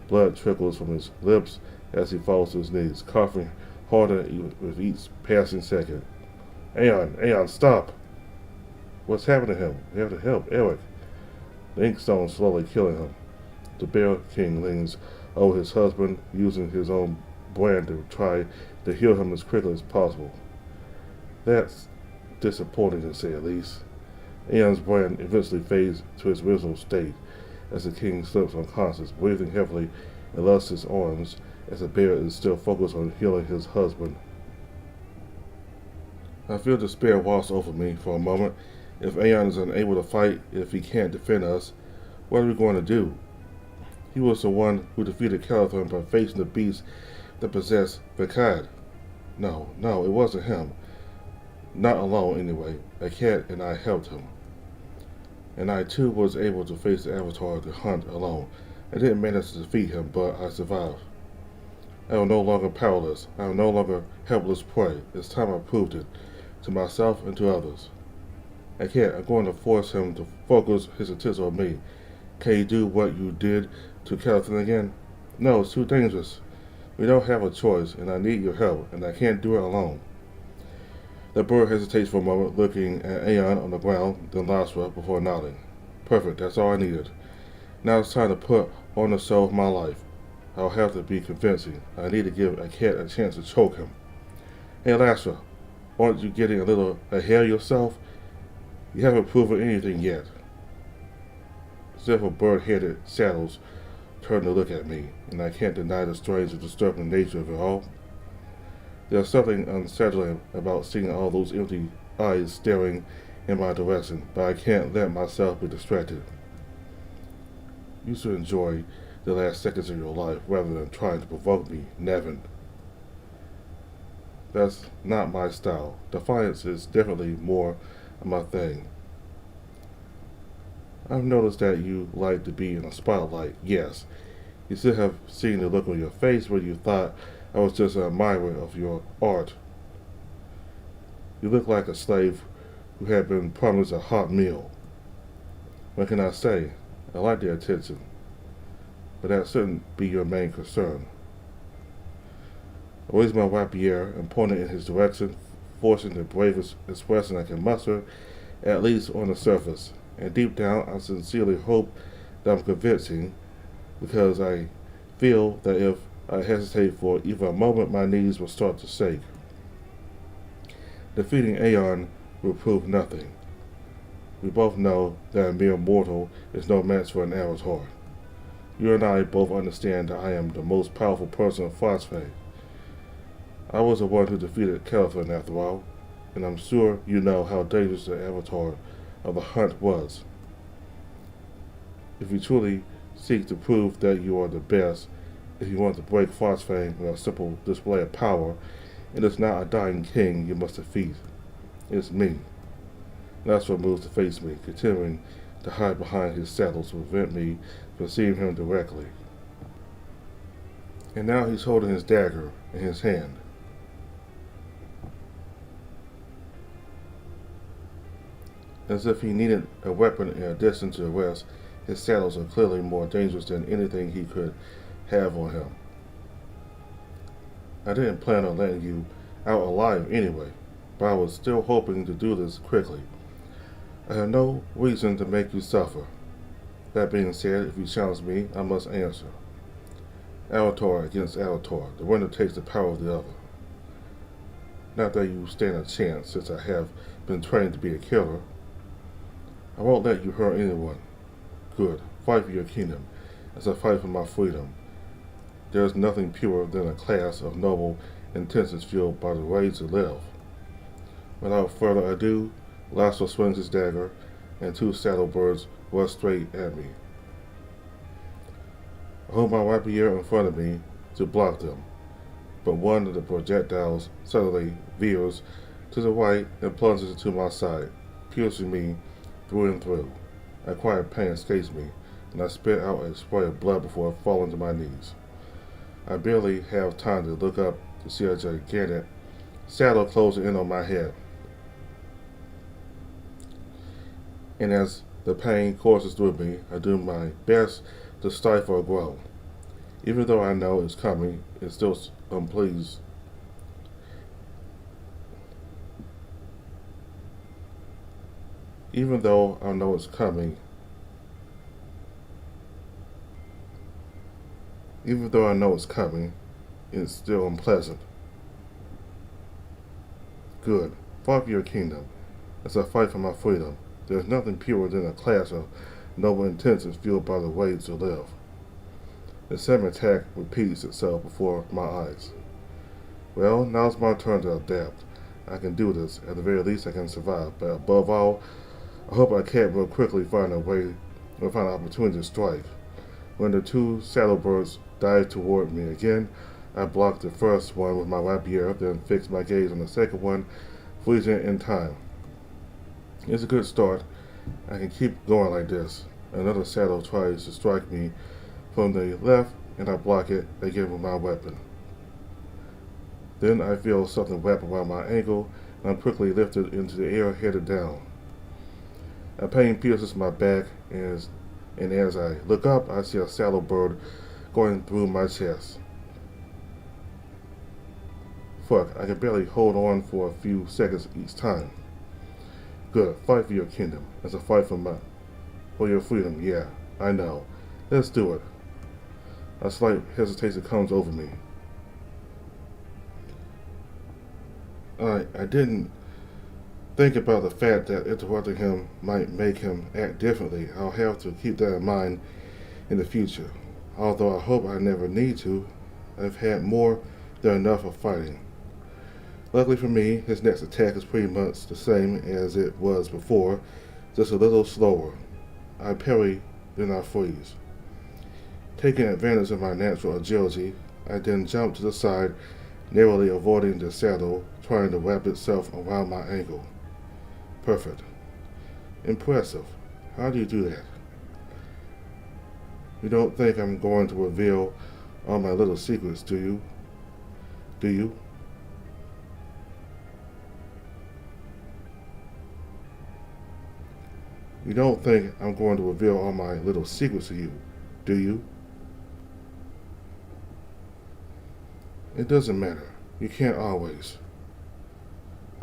Speaker 1: Blood trickles from his lips as he falls to his knees, coughing harder with each passing second. Aeon, stop! What's happened to him? We have to help Eric. The inkstone slowly killing him. The Bear King leans over his husband, using his own brand to try to heal him as quickly as possible. That's disappointing, to say the least. Aeon's brand eventually fades to its original state as the king slips unconscious, breathing heavily and lifts his arms as the bear is still focused on healing his husband. I feel despair wash over me for a moment. If Aeon is unable to fight, if he can't defend us, what are we going to do? He was the one who defeated Calathon by facing the beast that possessed Akhet. No, it wasn't him. Not alone, anyway. Akhet and I helped him. And I, too, was able to face the Avatar to hunt alone. I didn't manage to defeat him, but I survived. I am no longer powerless. I am no longer helpless prey. It's time I proved it, to myself and to others. Akhet, I'm going to force him to focus his attention on me. Can you do what you did to Calathon again? No, it's too dangerous. We don't have a choice, and I need your help, and I can't do it alone. The bird hesitates for a moment, looking at Aeon on the ground, then Lastra before nodding. Perfect, that's all I needed. Now it's time to put on the show of my life. I'll have to be convincing. I need to give Akhet a chance to choke him. Hey Lastra, aren't you getting a little ahead of yourself? You haven't proven anything yet. Several bird-headed saddles turn to look at me, and I can't deny the strange and disturbing nature of it all. There's something unsettling about seeing all those empty eyes staring in my direction, but I can't let myself be distracted. You should enjoy the last seconds of your life rather than trying to provoke me, NeveN. That's not my style. Defiance is definitely more my thing. I've noticed that you like to be in the spotlight, yes. You should have seen the look on your face when you thought I was just an admirer of your art. You look like a slave who had been promised a hot meal. What can I say? I like the attention, but that shouldn't be your main concern. I raise my rapier and point it in his direction, forcing the bravest expression I can muster at least on the surface. And deep down, I sincerely hope that I'm convincing, because I feel that if I hesitate for even a moment, my knees will start to shake. Defeating Aeon will prove nothing. We both know that a mere mortal is no match for an avatar. You and I both understand that I am the most powerful person of Phosphate. I was the one who defeated Caliphate after all, and I'm sure you know how dangerous the avatar of the hunt was. If you truly seek to prove that you are the best, if you want to break Phosphate with a simple display of power, it is not a dying king you must defeat. It's me. Laszlo moves to face me, continuing to hide behind his saddle to prevent me from seeing him directly. And now he's holding his dagger in his hand. As if he needed a weapon in addition to the rest, his saddles are clearly more dangerous than anything he could have on him. I didn't plan on letting you out alive anyway, but I was still hoping to do this quickly. I have no reason to make you suffer. That being said, if you challenge me, I must answer. Avatar against Avatar, the winner takes the power of the other. Not that you stand a chance, since I have been trained to be a killer. I won't let you hurt anyone. Good. Fight for your kingdom, as I fight for my freedom. There is nothing purer than a class of noble intentions fueled by the rage to live. Without further ado, Laszlo swings his dagger, and two saddle birds rush straight at me. I hold my rapier in front of me to block them, but one of the projectiles suddenly veers to the right and plunges into my side, piercing me through and through. A quiet pain escapes me, and I spit out a spray of blood before falling to my knees. I barely have time to look up to see a gigantic saddle closing in on my head. And as the pain courses through me, I do my best to stifle a groan. Even though I know it's coming, it's still unpleased. Even though I know it's coming, it's still unpleasant. Good. Fight for your kingdom, as I fight for my freedom. There is nothing purer than a class of noble intentions fueled by the rage to live. The same attack repeats itself before my eyes. Well, now it's my turn to adapt. I can do this. At the very least, I can survive. But above all, I hope Akhet will quickly find an opportunity to strike. When the two saddlebirds dive toward me again, I block the first one with my rapier, then fix my gaze on the second one, freezing it in time. It's a good start. I can keep going like this. Another saddle tries to strike me from the left, and I block it again with my weapon. Then I feel something wrap around my ankle, and I'm quickly lifted into the air, headed down. A pain pierces my back, and as I look up, I see a saddle bird going through my chest. Fuck, I can barely hold on for a few seconds each time. Good, fight for your kingdom, as a fight for your freedom, yeah, I know. Let's do it. A slight hesitation comes over me. I didn't think about the fact that interrupting him might make him act differently. I'll have to keep that in mind in the future. Although I hope I never need to. I've had more than enough of fighting. Luckily for me, his next attack is pretty much the same as it was before, just a little slower. I parry, then I freeze. Taking advantage of my natural agility, I then jump to the side, narrowly avoiding the saddle trying to wrap itself around my ankle. Perfect. Impressive. How do you do that? You don't think I'm going to reveal all my little secrets, do you? Do you? You don't think I'm going to reveal all my little secrets to you, do you? It doesn't matter. You can't always.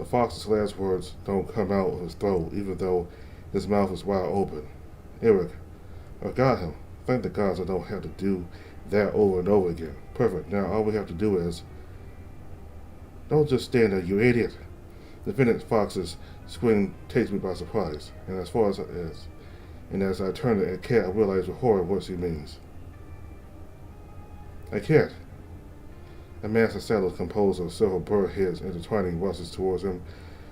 Speaker 1: The fox's last words don't come out of his throat, even though his mouth is wide open. Eric, I got him. Thank the gods I don't have to do that over and over again. Perfect. Now all we have to do is... Don't just stand there, you idiot. The Phoenix Fox's scream takes me by surprise, and as I turn to Akhet, I realize with horror what she means. Akhet. A massive saddle composed of several bird heads intertwining rushes towards him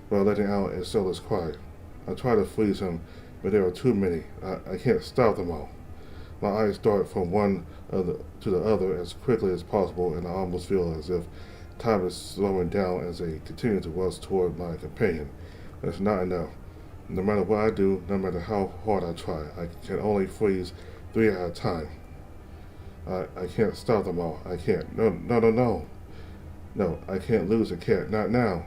Speaker 1: while letting out a soulless cry. I try to freeze him, but there are too many. I can't stop them all. My eyes dart from one to the other as quickly as possible, and I almost feel as if time is slowing down as they continue to rush toward my companion. That's not enough. No matter what I do, no matter how hard I try, I can only freeze 3 at a time. I can't stop them all. I can't. No. No, I can't lose a cat. Not now.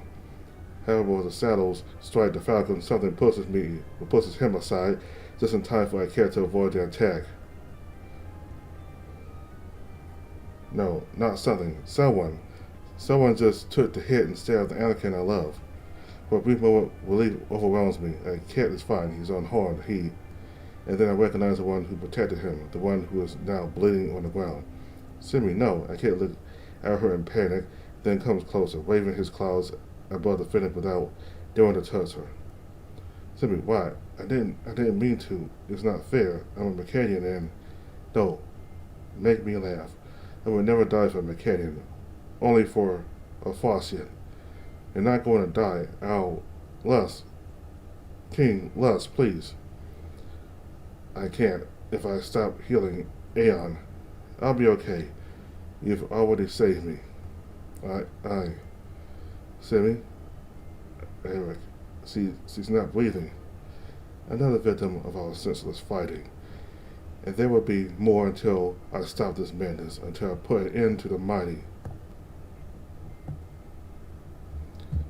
Speaker 1: However, as the saddles strike the falcon, something pushes him aside, just in time for a cat to avoid the attack. No, not something. Someone. Someone just took the hit instead of the Anakin I love. For a brief moment, relief overwhelms me. A cat is fine. He's unharmed. And then I recognize the one who protected him, the one who is now bleeding on the ground. Simi, no. I can't look at her in panic, then comes closer, waving his claws above the finish without daring to touch her. Simi, why? I didn't mean to. It's not fair. I'm a Mecanian and... No. Make me laugh. I would never die for a Mecanian. Only for a Faucian. You're not going to die. Ow. Lus. King, Lus, please. I can't. If I stop healing Aeon, I'll be okay. You've already saved me. Simi? Eric. She's not breathing. Another victim of our senseless fighting. And there will be more until I stop this madness, until I put an end to the mighty.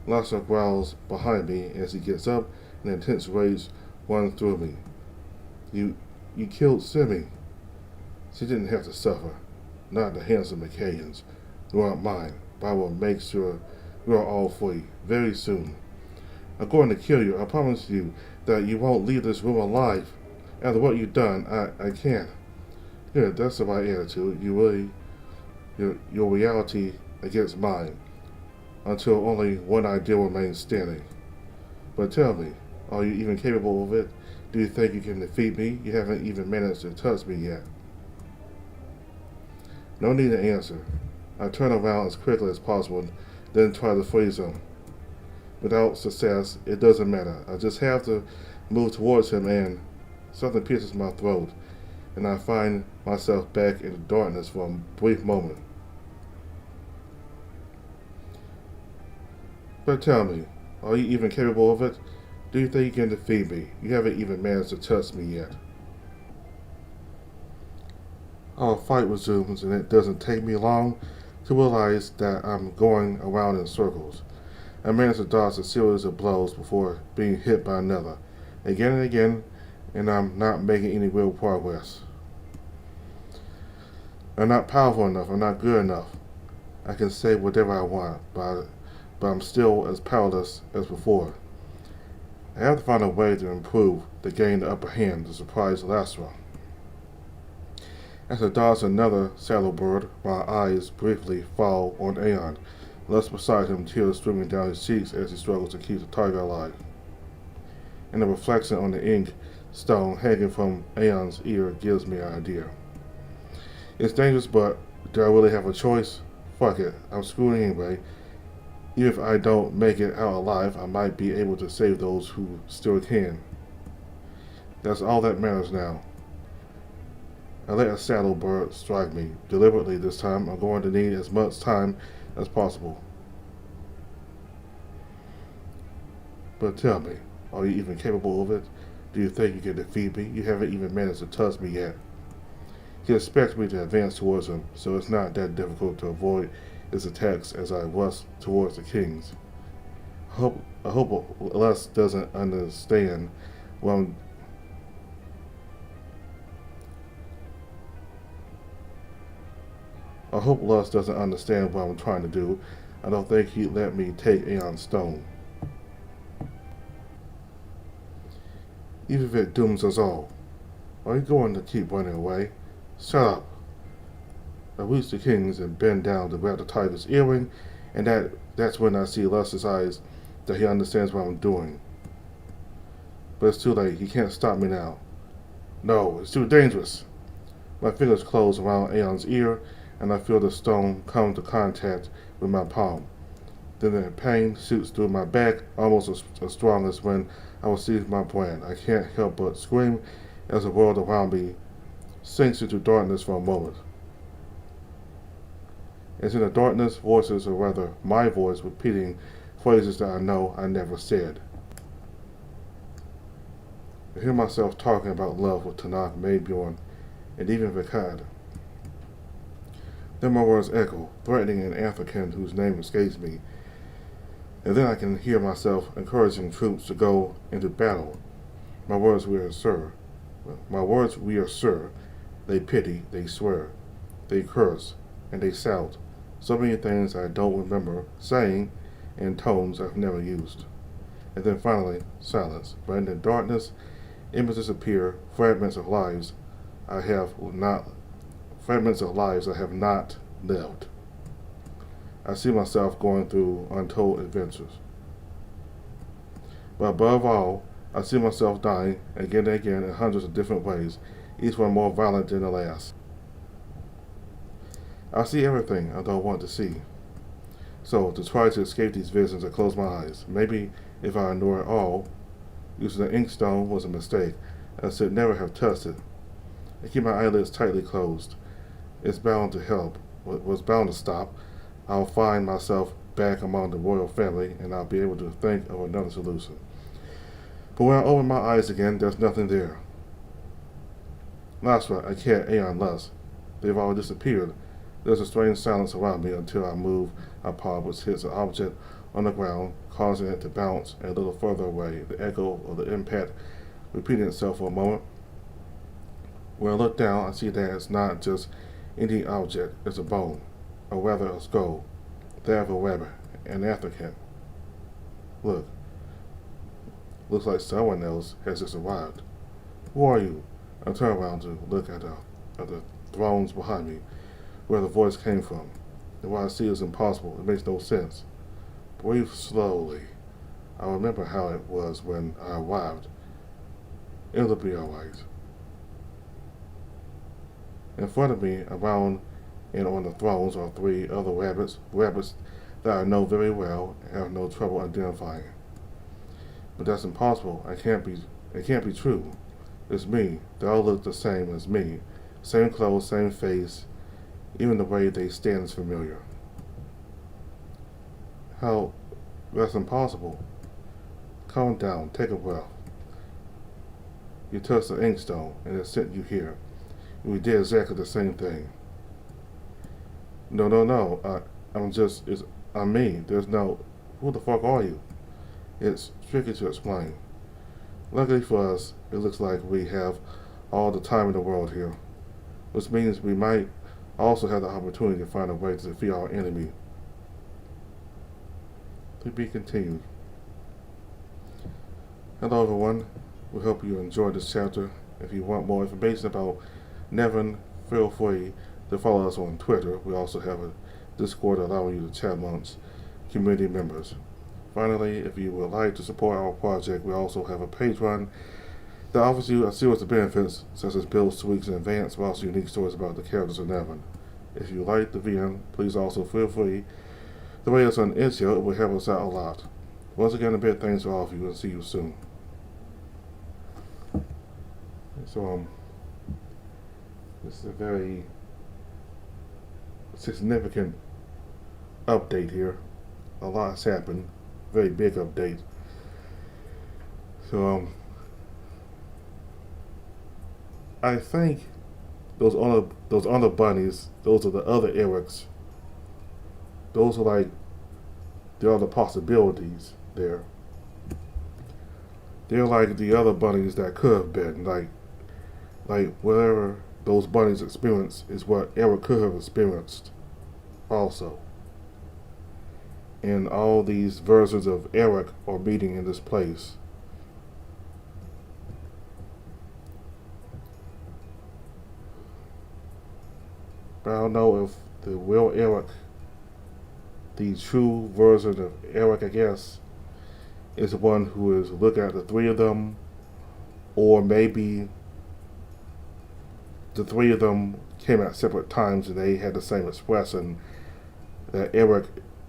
Speaker 1: Lassa growls behind me as he gets up, and intense rage runs through me. You killed Simi. She didn't have to suffer. Not at the hands of Mecanians, nor at mine, but I will make sure we are all free, very soon. I'm going to kill you. I promise you that you won't leave this room alive. After what you've done, I can't. Yeah, that's the right attitude. Your reality against mine, until only one ideal remains standing. But tell me, are you even capable of it? Do you think you can defeat me? You haven't even managed to touch me yet. No need to answer. I turn around as quickly as possible, then try to freeze him. Without success, it doesn't matter. I just have to move towards him and something pierces my throat, and I find myself back in the darkness for a brief moment. But tell me, are you even capable of it? Do you think you can defeat me? You haven't even managed to touch me yet. Our fight resumes, and it doesn't take me long to realize that I'm going around in circles. I manage to dodge a series of blows before being hit by another, again and again, and I'm not making any real progress. I'm not powerful enough. I'm not good enough. I can say whatever I want, but I'm still as powerless as before. I have to find a way to improve to gain the upper hand to surprise Lastra. As I dodge another saddle bird, my eyes briefly fall on Aeon, less beside him, tears streaming down his cheeks as he struggles to keep the tiger alive. And the reflection on the ink stone hanging from Aeon's ear gives me an idea. It's dangerous, but do I really have a choice? Fuck it, I'm screwed anyway. Even if I don't make it out alive, I might be able to save those who still can. That's all that matters now. I let a saddle bird strike me. Deliberately this time, I'm going to need as much time as possible. But tell me, are you even capable of it? Do you think you can defeat me? You haven't even managed to touch me yet. He expects me to advance towards him, so it's not that difficult to avoid his attacks as I rush towards the kings. I hope Les doesn't understand what I'm trying to do. I don't think he'd let me take Aeon's stone. even if it dooms us all. Are you going to keep running away? Shut up. I reach the kings and bend down to grab the tiger's earring, and that's when I see Lus's eyes that he understands what I'm doing. But it's too late. He can't stop me now. No, it's too dangerous. My fingers close around Aeon's ear, and I feel the stone come into contact with my palm. Then the pain shoots through my back, almost as strong as when I was seizing my brand. I can't help but scream as the world around me sinks into darkness for a moment. As in the darkness, voices, or rather my voice, repeating phrases that I know I never said. I hear myself talking about love with Tanakh, Maybjorn, and even Akhet. Then my words echo, threatening an African whose name escapes me. And then I can hear myself encouraging troops to go into battle. My words we are sir. They pity, they swear, they curse, and they shout. So many things I don't remember saying in tones I've never used. And then finally, silence. But in the darkness, images appear, fragments of lives I have not lived. I see myself going through untold adventures. But above all, I see myself dying again and again in hundreds of different ways, each one more violent than the last. I see everything I don't want to see. So, to try to escape these visions, I close my eyes. Maybe if I ignore it all, using the inkstone was a mistake. I should never have touched it. I keep my eyelids tightly closed. It's bound to help. What was bound to stop. I'll find myself back among the royal family, and I'll be able to think of another solution. But when I open my eyes again, there's nothing there. Lasra, Akhet, Aeon, Lus. They've all disappeared. There's a strange silence around me until I move my paw, which hits an object on the ground, causing it to bounce a little further away, the echo of the impact repeating itself for a moment. When I look down, I see that it's not just any object, it's a bone, or rather a skull, that of a rabbit, an African. Look. Looks like someone else has just arrived. Who are you? I turn around to look at the thrones behind me, where the voice came from. And what I see is impossible. It makes no sense. Breathe slowly. I remember how it was when I arrived. It'll be alright. In front of me, around and on the thrones, are 3 other rabbits that I know very well and have no trouble identifying. But that's impossible. It can't be true. It's me. They all look the same as me. Same clothes, same face. Even the way they stand is familiar. How? That's impossible. Calm down. Take a breath. You touched the inkstone, and it sent you here. We did exactly the same thing. No. I'm me. There's no... Who the fuck are you? It's tricky to explain. Luckily for us, it looks like we have all the time in the world here, which means we might also have the opportunity to find a way to defeat our enemy. To be continued. Hello everyone, we hope you enjoyed this chapter. If you want more information about NeveN, feel free to follow us on Twitter. We also have a Discord allowing you to chat amongst community members. Finally, if you would like to support our project, we also have a Patreon that offers you a series of benefits, such as bills 2 weeks in advance, but also unique stories about the characters of NeveN. If you like the VM, please also feel free to rate us on Itch.io. It will help us out a lot. Once again, a big thanks to all of you, and see you soon. So, this is a very significant update here. A lot has happened. Very big update. So, I think those other bunnies, those are the other Erics. Those are like the other possibilities there. They're like the other bunnies that could have been, like whatever those bunnies experience is what Eric could have experienced also. And all these versions of Eric are meeting in this place. But I don't know if the real Eric, the true version of Eric, I guess, is the one who is looking at the three of them, or maybe the three of them came at separate times and they had the same expression that Eric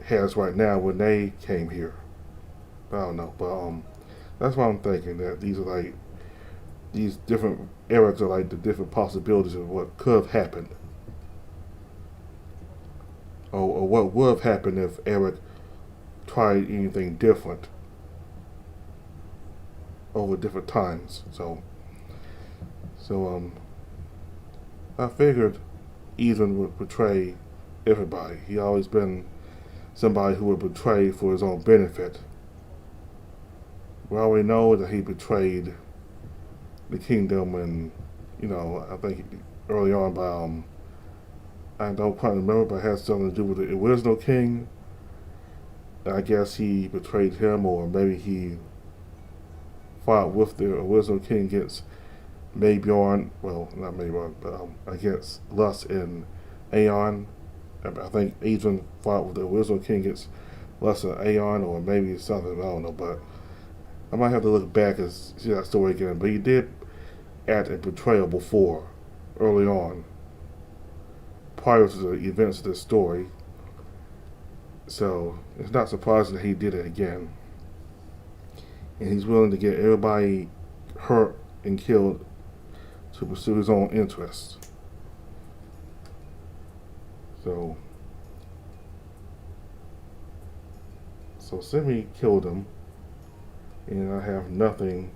Speaker 1: has right now when they came here. I don't know, but that's what I'm thinking. That these are like these different Erics are like the different possibilities of what could have happened, or what would have happened if Eric tried anything different over different times. So I figured Ethan would betray everybody. He always been somebody who would betray for his own benefit. We already know that he betrayed the kingdom, and I think early on by I don't quite remember, but it had something to do with the original king. I guess he betrayed him, or maybe he fought with the original king against Maybjorn. Well, not Maybjorn, but against Lust and Aeon. I think Adrian fought with the original king against Lust and Aeon, or maybe something, I don't know, but I might have to look back and see that story again. But he did act a betrayal before, early on, prior to the events of this story. So it's not surprising that he did it again. And he's willing to get everybody hurt and killed to pursue his own interests. So Simi killed him, and I have nothing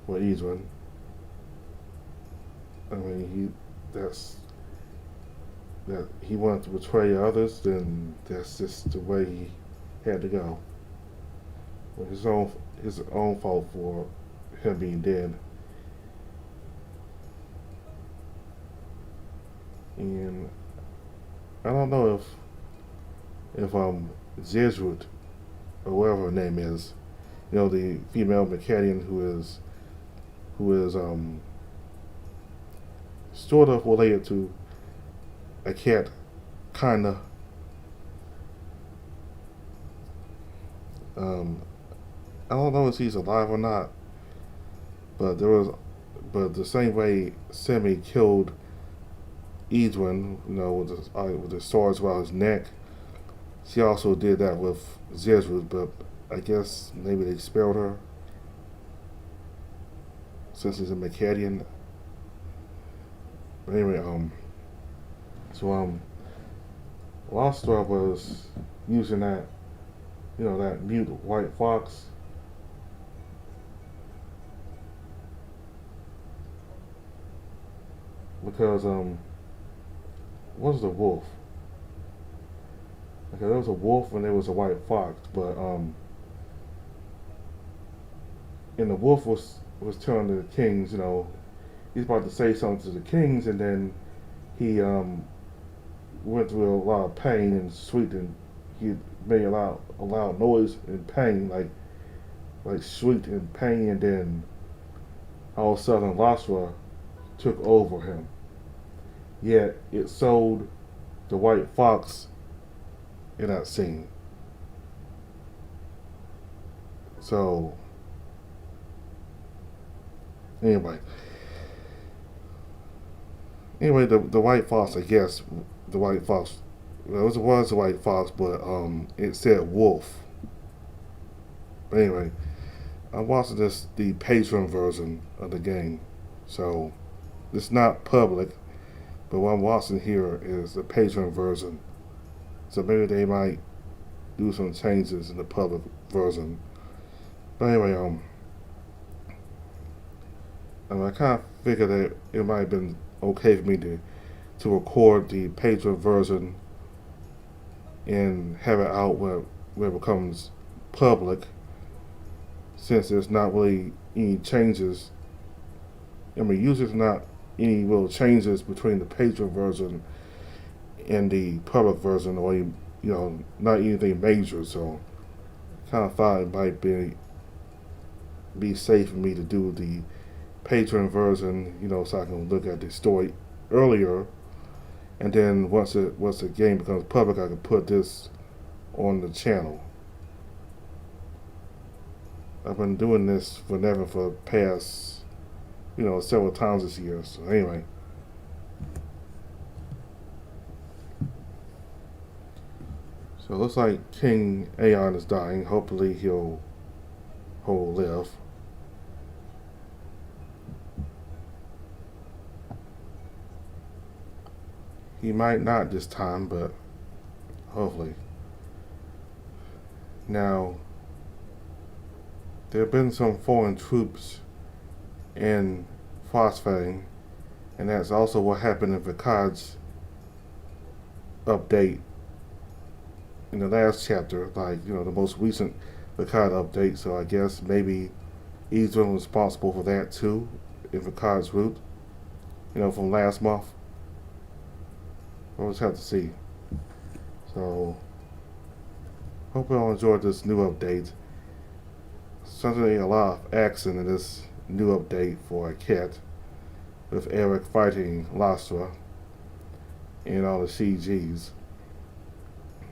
Speaker 1: for Idrin. I mean, that he wanted to betray others, then that's just the way he had to go. But his own fault for him being dead. And I don't know if Zezrud, or whatever her name is, the female Akkadian who is sort of related to Akhet, kinda. I don't know if he's alive or not, but the same way Simi killed Idrin, with the swords around his neck, she also did that with Zezrud, but I guess maybe they spared her since he's a Akkadian. But anyway, Lostra was using that, that mute white fox. Because, what's the wolf? Okay, there was a wolf and there was a white fox, but, and the wolf was telling the kings, he's about to say something to the kings, and then he, went through a lot of pain and shrieked, and he made a loud noise in pain, like shrieked in pain, and then all of a sudden Lostra took over him. Yet it sold the white fox in that scene. So anyway, the white fox, I guess the white fox, well, it was a white fox, but it said wolf. But anyway, I'm watching the Patreon version of the game, so it's not public. But what I'm watching here is the Patreon version, so maybe they might do some changes in the public version. But anyway, I kind of figured that it might have been okay for me to record the Patreon version and have it out where it becomes public, since there's not really any changes. I mean, usually there's not any real changes between the Patreon version and the public version, or not anything major. So kind of thought it might be safe for me to do the Patreon version, so I can look at the story earlier and then once the game becomes public, I can put this on the channel. I've been doing this for NeveN for the past, several times this year. So anyway, so it looks like King Aeon is dying. Hopefully he'll live. He might not this time, but hopefully. Now, there have been some foreign troops in Phosphane, and that's also what happened in Vakad's update in the last chapter, like, the most recent Vakad update. So I guess maybe he's responsible for that too, in Vakad's route, from last month. We'll just have to see. So, hope you all enjoyed this new update. Certainly a lot of action in this new update for Akhet, with Eric fighting Lastra and all the CGs.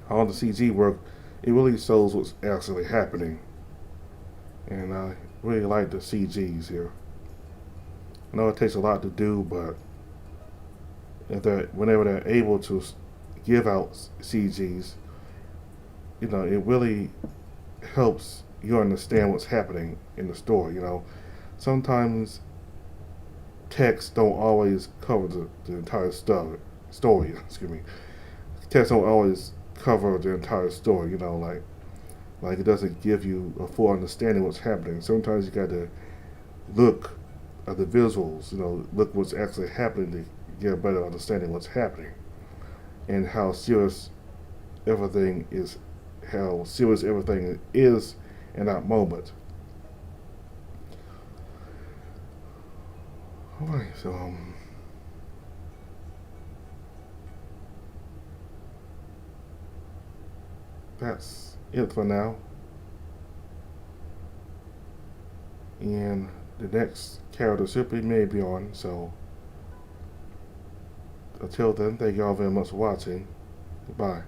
Speaker 1: All the CG work, it really shows what's actually happening. And I really like the CGs here. I know it takes a lot to do, but whenever they're able to give out CGs, it really helps you understand what's happening in the story. Sometimes text don't always cover the entire story. Excuse me. Text don't always cover the entire story. Like it doesn't give you a full understanding of what's happening. Sometimes you got to look at the visuals. Look what's actually happening to get a better understanding of what's happening and how serious everything is in that moment. Alright, so that's it for now. And the next character simply may be on, so until then, thank you all very much for watching. Goodbye.